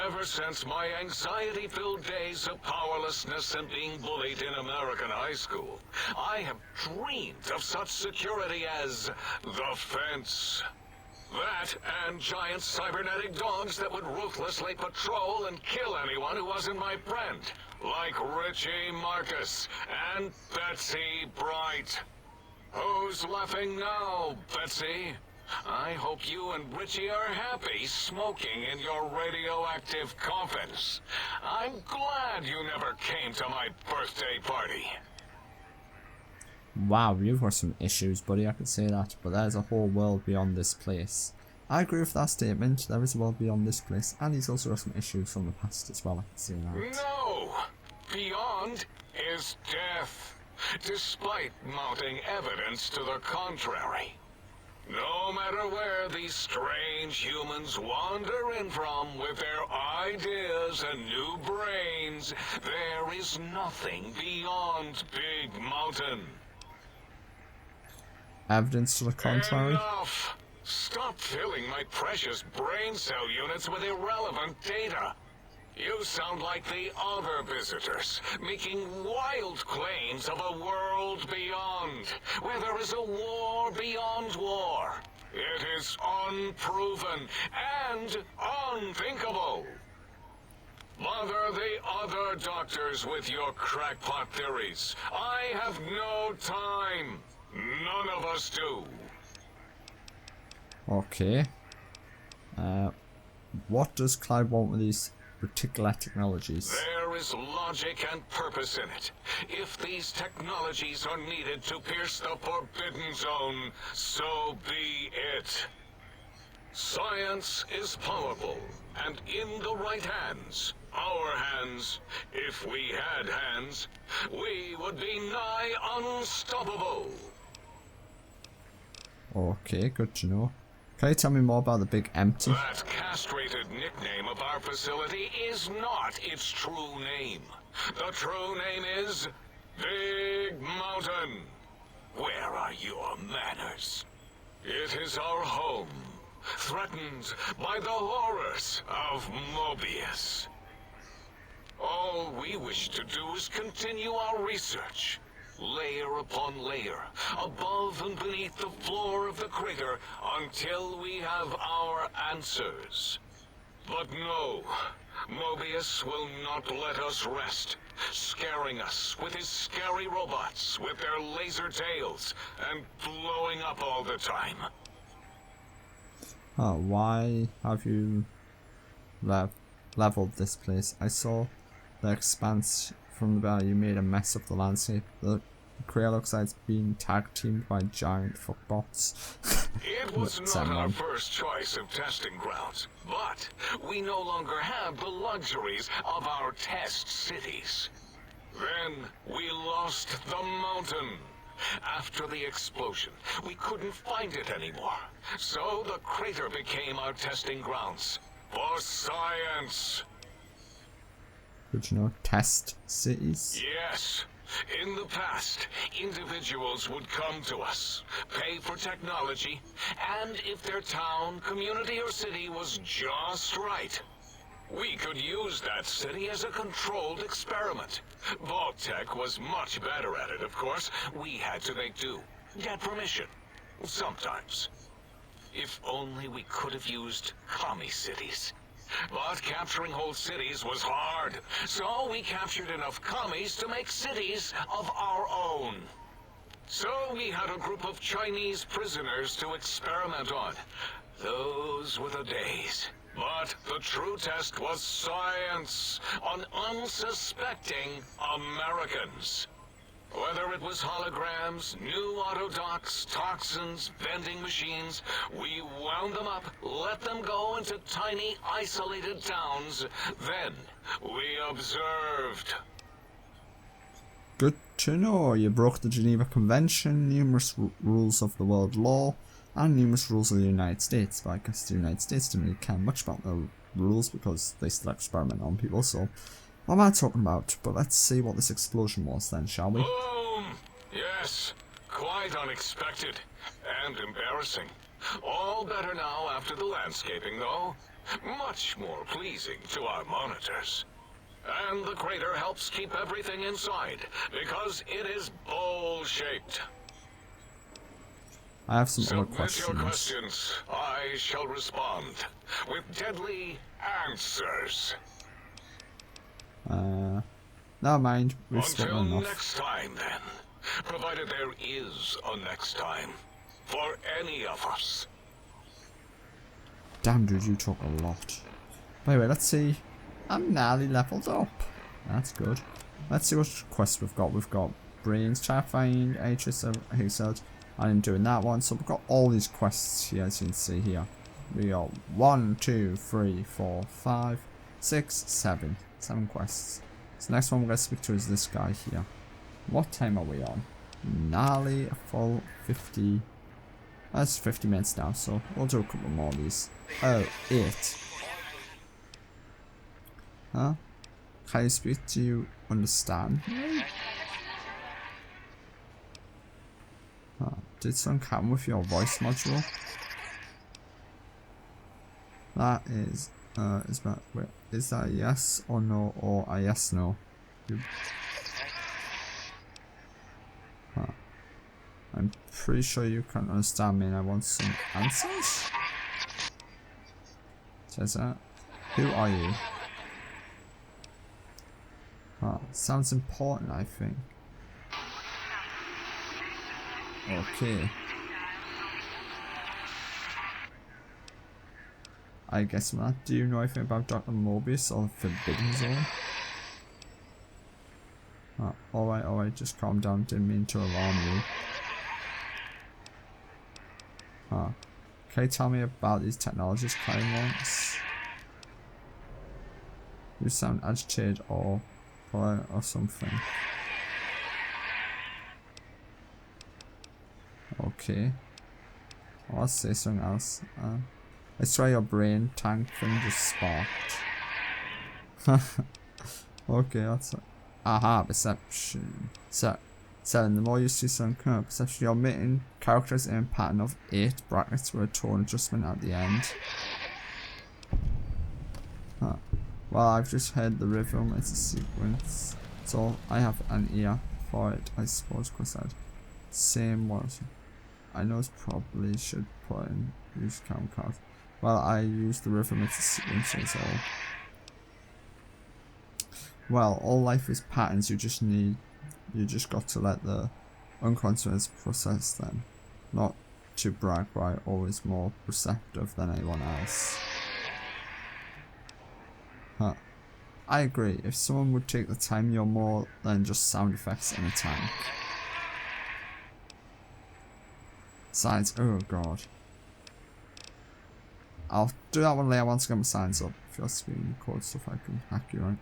Speaker 6: Ever since my anxiety-filled days of powerlessness and being bullied in American high school, I have dreamed of such security as the fence. That and giant cybernetic dogs that would ruthlessly patrol and kill anyone who wasn't my friend, like Richie Marcus and Betsy Bright. Who's laughing now, Betsy? I hope you and Richie are happy smoking in your radioactive coffins. I'm glad you never came to my birthday party.
Speaker 1: Wow, you've got some issues, buddy, I could say that. But there's a whole world beyond this place. I agree with that statement. There is a world beyond this place. And he's also got some issues from the past as well, I can say that.
Speaker 6: No! Beyond is death, despite mounting evidence to the contrary. No matter where these strange humans wander in from with their ideas and new brains, there is nothing beyond Big Mountain.
Speaker 1: Evidence to the contrary?
Speaker 6: Enough! Stop filling my precious brain cell units with irrelevant data. You sound like the other visitors, making wild claims of a world beyond, where there is a war beyond war. It is unproven and unthinkable. Bother the other doctors with your crackpot theories. I have no time. None of us do.
Speaker 1: Okay. What does Cloud want with these particular technologies?
Speaker 6: There is logic and purpose in it. If these technologies are needed to pierce the Forbidden Zone, so be it. Science is powerful, and in the right hands, our hands, if we had hands, we would be nigh unstoppable.
Speaker 1: Okay, good to know. Can you tell me more about the Big Empty?
Speaker 6: That castrated nickname of our facility is not its true name. The true name is Big Mountain. Where are your manners? It is our home, threatened by the horrors of Mobius. All we wish to do is continue our research, layer upon layer, above and beneath the floor of the crater, until we have our answers. But no, Mobius will not let us rest, scaring us with his scary robots with their laser tails and blowing up all the time.
Speaker 1: Why have you leveled this place? I saw the expanse from the valley. You made a mess of the landscape. The crater looks like it's being tag teamed by giant fuckbots.
Speaker 6: It was not our first choice of testing grounds, but we no longer have the luxuries of our test cities. Then we lost the mountain. After the explosion, we couldn't find it anymore, so the crater became our testing grounds for science.
Speaker 1: Good, you know, test cities?
Speaker 6: Yes. In the past, individuals would come to us, pay for technology, and if their town, community, or city was just right, we could use that city as a controlled experiment. Vault-Tec was much better at it, of course. We had to make do. Get permission. Sometimes. If only we could have used commie cities. But capturing whole cities was hard, so we captured enough commies to make cities of our own. So we had a group of Chinese prisoners to experiment on. Those were the days. But the true test was science on unsuspecting Americans. Whether it was holograms, new autodocs, toxins, vending machines, we wound them up, let them go into tiny, isolated towns. Then we observed.
Speaker 1: Good to know. You broke the Geneva Convention, numerous rules of the world law, and numerous rules of the United States. But I guess the United States didn't really care much about the rules because they still experiment on people, so what am I talking about? But let's see what this explosion was then, shall we?
Speaker 6: Boom! Yes, quite unexpected and embarrassing. All better now after the landscaping, though. Much more pleasing to our monitors. And the crater helps keep everything inside, because it is bowl-shaped.
Speaker 1: I have some other
Speaker 6: Submit
Speaker 1: questions.
Speaker 6: your questions. I shall respond with deadly answers.
Speaker 1: Never mind, we've spoken
Speaker 6: Until
Speaker 1: enough.
Speaker 6: next time, then. Provided there is a next time. For any of us.
Speaker 1: Damn, dude, you talk a lot. But anyway, let's see. I'm nearly leveled up. That's good. Let's see what quests we've got. We've got brains, try to find a Tristan Higgsvillage. I'm doing that one. So we've got all these quests here, as you can see here. We got 1, 2, 3, 4, 5, 6, 7. 7 quests. So next one we're going to speak to is this guy here. What time are we on? Nearly a full 50. That's 50 minutes now, so we'll do a couple more of these. Oh, 8. Huh? Can you speak? Do you understand? Huh. Did something happen with your voice module? That is that a yes or no, or a yes no? Huh. I'm pretty sure you can't understand me and I want some answers. Says that. Who are you? Huh. Sounds important, I think. Okay. I guess not. Do you know anything about Dr. Mobius or Forbidden Zone? Oh, alright, just calm down. Didn't mean to alarm you. Huh. Can you tell me about these technologies Klein wants? You sound agitated or something. Okay. Oh, I'll say something else. I swear your brain tank thing just sparked. Okay, that's it. Aha, perception. So, 7. The more you see some kind of perception, you're omitting characters in a pattern of 8 brackets with a tone adjustment at the end. Huh. Well, I've just heard the rhythm. It's a sequence. So I have an ear for it, I suppose, because I'd same was. I know it's probably should put in use count cards. Well, I use the rhythm, it's a sequence, so. Well, all life is patterns, you just got to let the unconscious process them. Not to brag, but I'm always more perceptive than anyone else. Huh. I agree, if someone would take the time, you're more than just sound effects in a tank. Signs, oh god. I'll do that one later once I get my signs up. If you're speaking code stuff, I can hack you, right?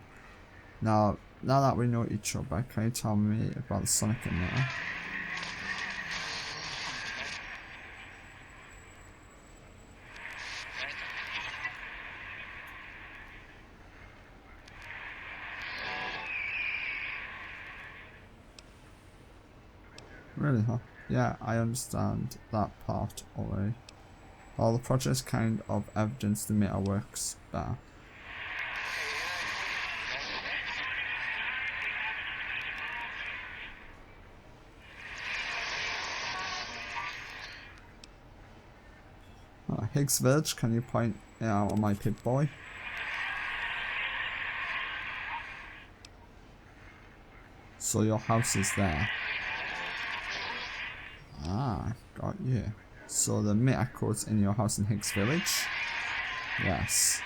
Speaker 1: Now that we know each other, can you tell me about the Sonic emitter? Really, huh? Yeah, I understand that part already. Well, the project's kind of evidence the emitter works better. Higgsvillage, can you point it out on my Pip-Boy? So your house is there. Ah, got you. So the emitter code's in your house in Higgsvillage? Yes.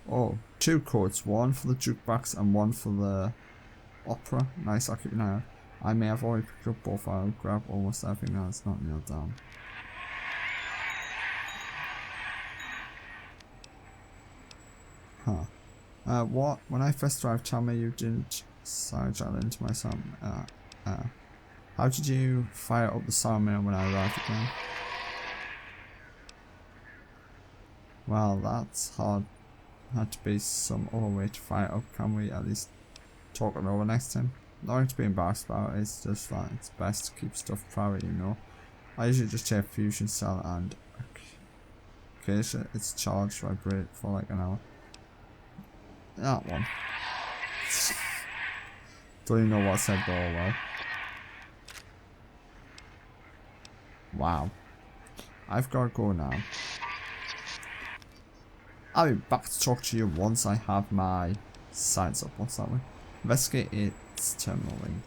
Speaker 1: Oh, 2 codes. One for the jukebox and one for the opera. Nice, I'll keep an eye out. I may have already picked up both. I'll grab almost everything now. It's not nailed down. Huh. What? When I first arrived, tell me you didn't sidetrack into my son. How did you fire up the salamander when I arrived again? Well, that's hard. Had to be some other way to fire up. Can we at least talk it over next time? Nothing to be embarrassed about. It's just that it's best to keep stuff private, you know. I usually just take a fusion cell and okay, it's charged, vibrate for like an hour. That one. Don't even know what I said, but oh well. Wow. I've got to go now. I'll be back to talk to you once I have my signs up. What's that one? Investigate its terminal link.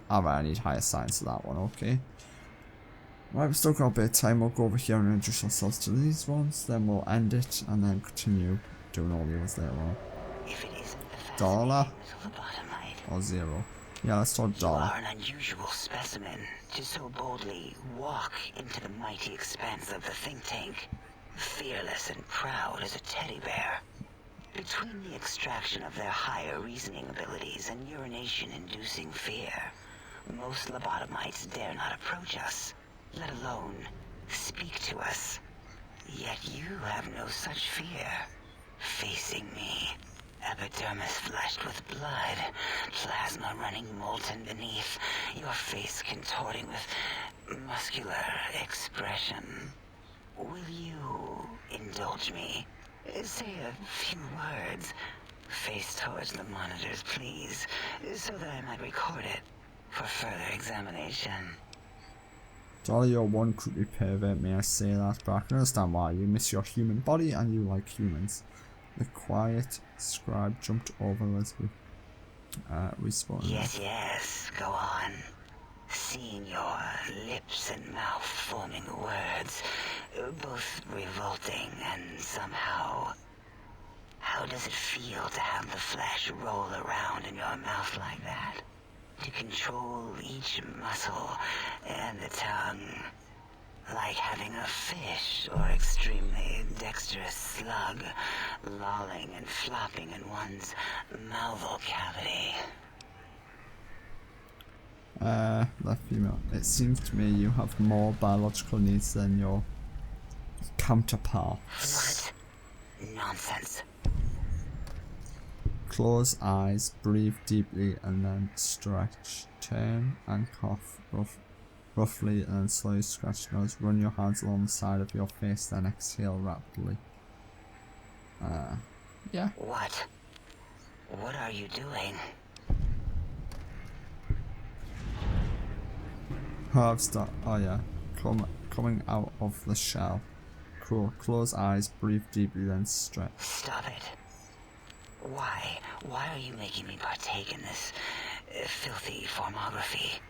Speaker 1: Alright, I need higher signs for that one, okay. Right, we've still got a bit of time. We'll go over here and introduce ourselves to these ones. Then we'll end it and then continue doing all the others later on.
Speaker 5: If it isn't the
Speaker 1: $1
Speaker 5: Lobotomite.
Speaker 1: or 0? Yeah, let's talk
Speaker 5: You are
Speaker 1: $1.
Speaker 5: an unusual specimen to so boldly walk into the mighty expanse of the think tank, fearless and proud as a teddy bear. Between the extraction of their higher reasoning abilities and urination-inducing fear, most lobotomites dare not approach us, let alone speak to us. Yet you have no such fear. Facing me, epidermis flushed with blood, plasma running molten beneath, your face contorting with muscular expression. Will you indulge me? Say a few words. Face towards the monitors, please, so that I might record it for further examination.
Speaker 1: $1, you're one creepy pervert, may I say that, but I can understand why. You miss your human body and you like humans. The quiet scribe jumped over Leslie. Respawn.
Speaker 5: Yes, go on. Seeing your lips and mouth forming words, both revolting and somehow... How does it feel to have the flesh roll around in your mouth like that? To control each muscle and the tongue, like having a fish or extremely dexterous slug lolling and flopping in one's malval cavity.
Speaker 1: Left female. It seems to me you have more biological needs than your counterparts.
Speaker 5: What? Nonsense.
Speaker 1: Close eyes, breathe deeply and then stretch. Turn and cough roughly and then slowly scratch nose. Run your hands along the side of your face, then exhale rapidly. Yeah.
Speaker 5: What? What are you doing?
Speaker 1: Herbs that, oh yeah, coming out of the shell. Cool. Close eyes, breathe deeply, then stretch.
Speaker 5: Stop it. Why? Why are you making me partake in this filthy formography?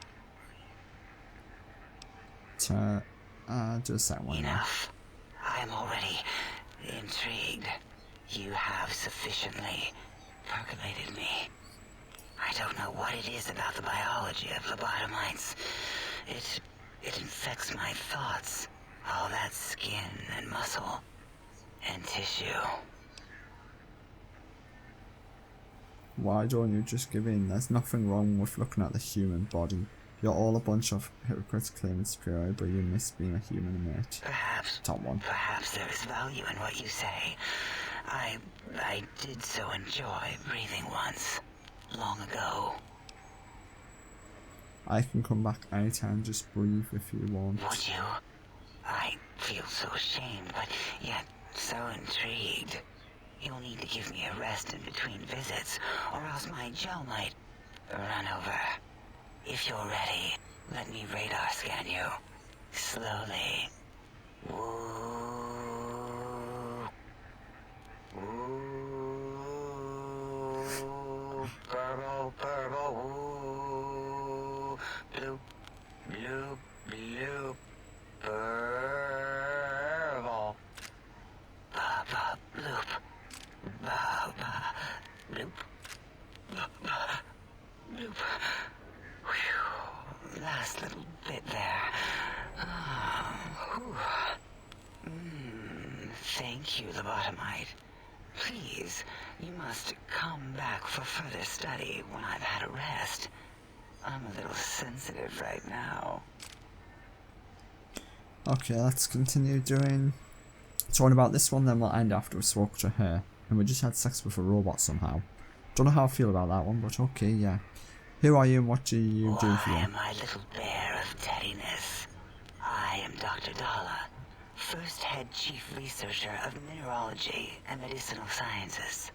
Speaker 1: Do a second one now.
Speaker 5: Enough. I am already intrigued. You have sufficiently percolated me. I don't know what it is about the biology of lobotomites. It infects my thoughts. All that skin and muscle and tissue.
Speaker 1: Why don't you just give in? There's nothing wrong with looking at the human body. You're all a bunch of hypocrites claiming superiority, but you miss being a human, mate.
Speaker 5: Perhaps there is value in what you say. I did so enjoy breathing once, long ago.
Speaker 1: I can come back anytime, just breathe if you want.
Speaker 5: Would you? I feel so ashamed, but yet so intrigued. You'll need to give me a rest in between visits, or else my gel might run over. If you're ready, let me radar scan you. Slowly. Woo. Woo. Purple, purple, woo. Bloop, bloop, bloop. Purple. Ba-ba, bloop. Ba-ba, bloop. Ba-ba, bloop. Whew. Last little bit there. Thank you, lobotomite. Please, you must come back for further study when I've had a rest. I'm a little sensitive right now.
Speaker 1: Okay, let's continue talking about this one, then we'll end after we spoke to her. And we just had sex with a robot somehow. Don't know how I feel about that one, but okay, yeah. Who are you and what do you do for
Speaker 5: Why
Speaker 1: you?
Speaker 5: am I little bear of teddiness? I am Dr. Dala, first head chief researcher of mineralogy and medicinal sciences.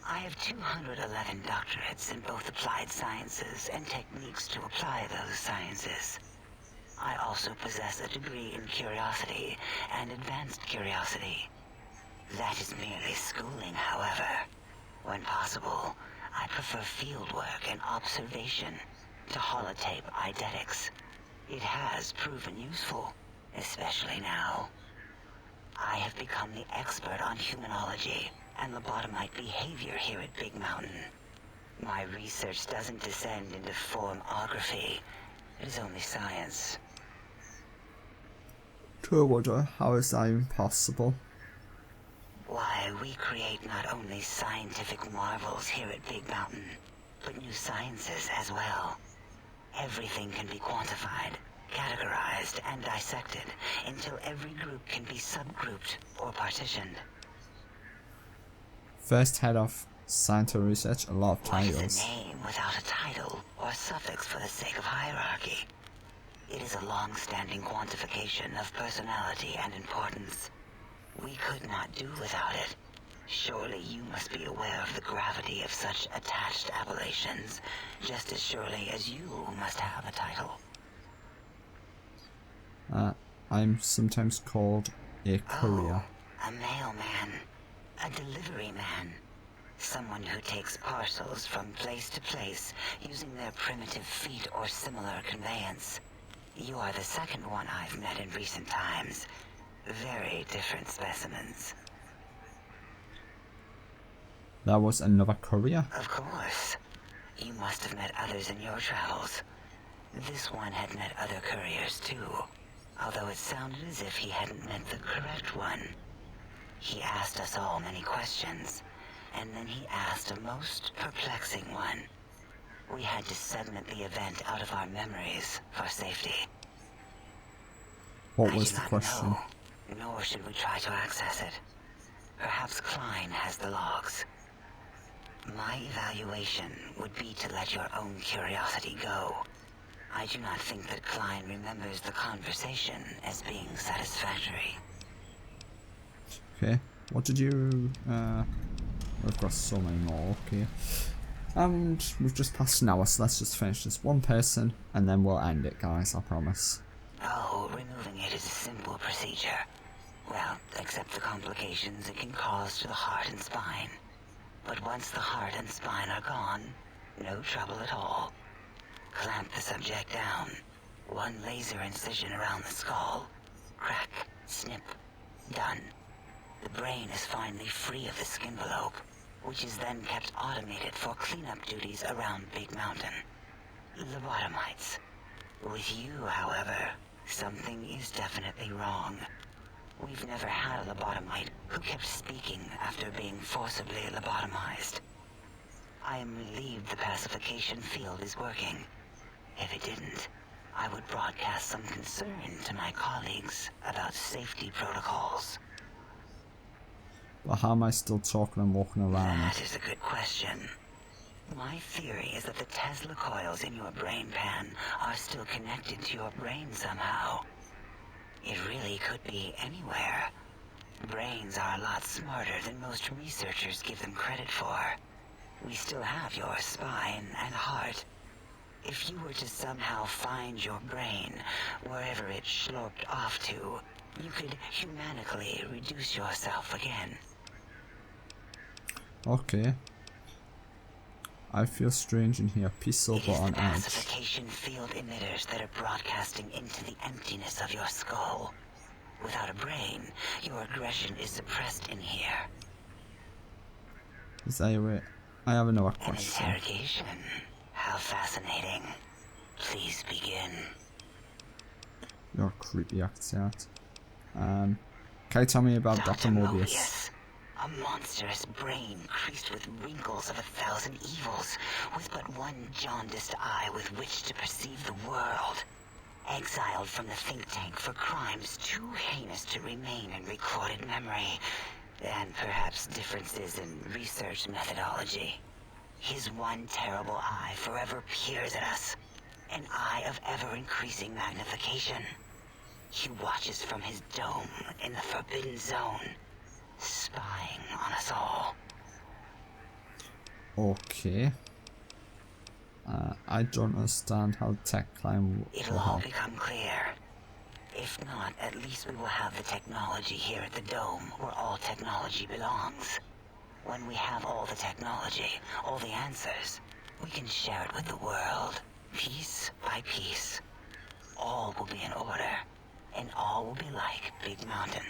Speaker 5: I have 211 doctorates in both applied sciences and techniques to apply those sciences. I also possess a degree in curiosity and advanced curiosity. That is merely schooling, however. When possible, I prefer fieldwork and observation to holotape eidetics. It has proven useful, especially now. I have become the expert on humanology and lobotomite behavior here at Big Mountain. My research doesn't descend into formography. It is only science.
Speaker 1: Clearwater, how is that even possible?
Speaker 5: Why, we create not only scientific marvels here at Big Mountain, but new sciences as well. Everything can be quantified, categorized, and dissected until every group can be subgrouped or partitioned.
Speaker 1: First head of scientific research, a lot of
Speaker 5: What is
Speaker 1: titles.
Speaker 5: a name without a title or suffix for the sake of hierarchy? It is a long-standing quantification of personality and importance. We could not do without it. Surely you must be aware of the gravity of such attached appellations, just as surely as you must have a title.
Speaker 1: I'm sometimes called a courier.
Speaker 5: A mailman. A delivery man. Someone who takes parcels from place to place using their primitive feet or similar conveyance. You are the second one I've met in recent times. Very different specimens.
Speaker 1: That was another courier?
Speaker 5: Of course. You must have met others in your travels. This one had met other couriers too, although it sounded as if he hadn't met the correct one. He asked us all many questions, and then he asked a most perplexing one. We had to segment the event out of our memories for safety.
Speaker 1: What
Speaker 5: I
Speaker 1: was
Speaker 5: do
Speaker 1: the
Speaker 5: not
Speaker 1: question?
Speaker 5: know, nor should we try to access it. Perhaps Klein has the logs. My evaluation would be to let your own curiosity go. I do not think that Klein remembers the conversation as being satisfactory.
Speaker 1: Okay, what did you, we've got so many more, okay. And we've just passed an hour, so let's just finish this one person, and then we'll end it, guys, I promise.
Speaker 5: Oh, removing it is a simple procedure. Well, except the complications it can cause to the heart and spine. But once the heart and spine are gone, no trouble at all. Clamp the subject down. One laser incision around the skull. Crack, snip, done. The brain is finally free of the skin envelope, which is then kept automated for cleanup duties around Big Mountain. Lobotomites. With you, however, something is definitely wrong. We've never had a lobotomite who kept speaking after being forcibly lobotomized. I am relieved the pacification field is working. If it didn't, I would broadcast some concern to my colleagues about safety protocols.
Speaker 1: But how am I still talking and walking around?
Speaker 5: That is a good question. My theory is that the Tesla coils in your brain pan are still connected to your brain somehow. It really could be anywhere. Brains are a lot smarter than most researchers give them credit for. We still have your spine and heart. If you were to somehow find your brain, wherever it sloped off to, you could humanically reduce yourself again.
Speaker 1: Okay. I feel strange in here, peaceful
Speaker 5: It
Speaker 1: but
Speaker 5: is
Speaker 1: on
Speaker 5: the
Speaker 1: edge.
Speaker 5: pacification field emitters that are broadcasting into the emptiness of your skull. Without a brain, your aggression is suppressed in here.
Speaker 1: Is that it? I have another
Speaker 5: An
Speaker 1: question.
Speaker 5: interrogation. How fascinating. Please begin.
Speaker 1: You're a creepy accent. Can you tell me about Dr. Mobius?
Speaker 5: A monstrous brain creased with wrinkles of 1,000 evils, with but one jaundiced eye with which to perceive the world. Exiled from the think tank for crimes too heinous to remain in recorded memory, and perhaps differences in research methodology. His one terrible eye forever peers at us, an eye of ever-increasing magnification. He watches from his dome in the Forbidden Zone, spying on us all.
Speaker 1: Okay. I don't understand how tech climb
Speaker 5: It'll
Speaker 1: will
Speaker 5: all
Speaker 1: help.
Speaker 5: become clear. If not, at least we will have the technology here at the Dome, where all technology belongs. When we have all the technology, all the answers, we can share it with the world, piece by piece. All will be in order, and all will be like Big Mountain.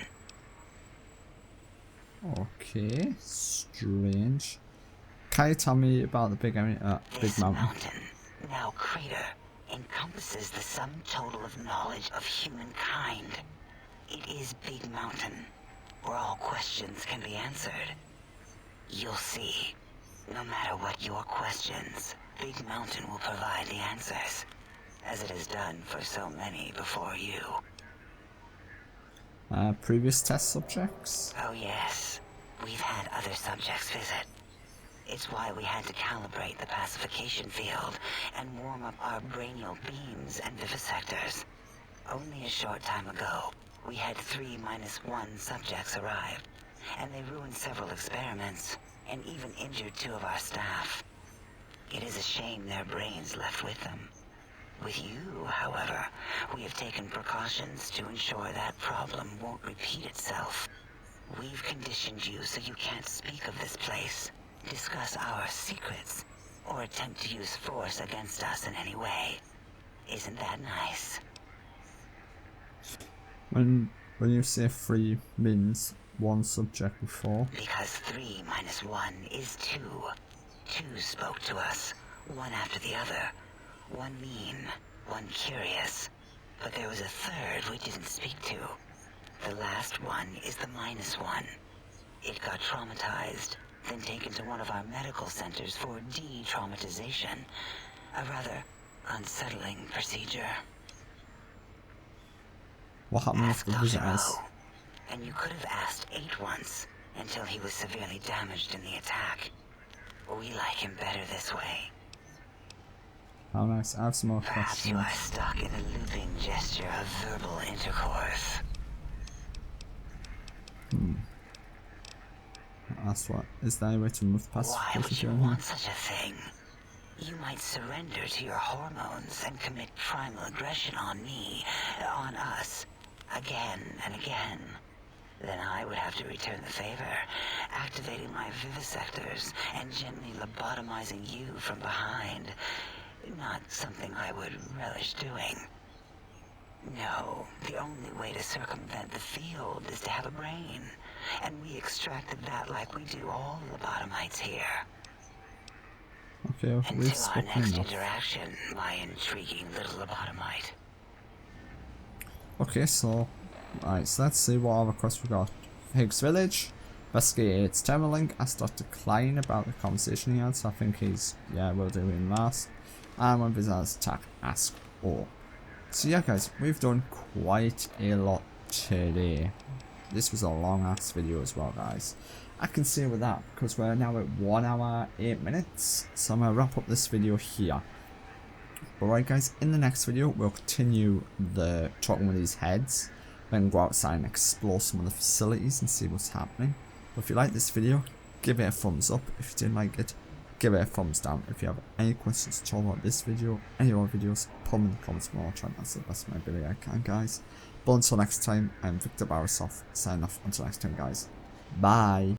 Speaker 1: Okay, strange. can you tell me about the big
Speaker 5: This
Speaker 1: mountain?
Speaker 5: mountain, now crater, encompasses the sum total of knowledge of humankind. It is Big Mountain, where all questions can be answered. You'll see. No matter what your questions, Big Mountain will provide the answers, as it has done for so many before you.
Speaker 1: Previous test subjects?
Speaker 5: Oh yes, we've had other subjects visit. It's why we had to calibrate the pacification field and warm up our brainial beams and vivisectors. Only a short time ago, we had 3-1 subjects arrive, and they ruined several experiments, and even injured 2 of our staff. It is a shame their brains left with them. With you, however, we have taken precautions to ensure that problem won't repeat itself. We've conditioned you so you can't speak of this place, discuss our secrets, or attempt to use force against us in any way. Isn't that nice?
Speaker 1: When you say 3 means 1 subject before?
Speaker 5: Because 3-1 is 2. 2 spoke to us, one after the other. One mean, one curious. But there was a third we didn't speak to. The last one is the -1. It got traumatized, then taken to one of our medical centers for de-traumatization. A rather unsettling procedure.
Speaker 1: What happened
Speaker 5: Ask
Speaker 1: with the
Speaker 5: Dr.
Speaker 1: visitors?
Speaker 5: O. And you could have asked 8 once, until he was severely damaged in the attack. We like him better this way.
Speaker 1: Oh nice, I have some more
Speaker 5: Perhaps you
Speaker 1: questions.
Speaker 5: are stuck in a looping gesture of verbal intercourse.
Speaker 1: That's what. Is there any way to move past
Speaker 5: Why
Speaker 1: the
Speaker 5: would you
Speaker 1: here?
Speaker 5: want such a thing? You might surrender to your hormones and commit primal aggression on me, on us, again and again. Then I would have to return the favor, activating my vivisectors and gently lobotomizing you from behind. Not something I would relish doing. No, the only way to circumvent the field is to have a brain. And we extracted that like we do all lobotomites here.
Speaker 1: Okay, we've
Speaker 5: Until our
Speaker 1: spoken
Speaker 5: next
Speaker 1: enough.
Speaker 5: interaction, my intriguing little lobotomite.
Speaker 1: Okay, so let's see what other quests we got. Higgs Village. Investigate its terminal link. Ask Dr. Klein about the conversation he had, so I think he's, yeah, we'll do him last. And when visitors attack, ask O. So yeah guys, we've done quite a lot today. This was a long ass video as well guys. I can see with that because we're now at 1 hour 8 minutes. So I'm going to wrap up this video here. Alright guys, in the next video we'll continue the talking with these heads. Then go outside and explore some of the facilities and see what's happening. But if you like this video, give it a thumbs up. If you didn't like it, give it a thumbs down. If you have any questions at all about this video, any other videos, put them in the comments below. I'll try and answer the best of my ability I can guys. But until next time, I'm Victor Barasov, signing off until next time guys. Bye!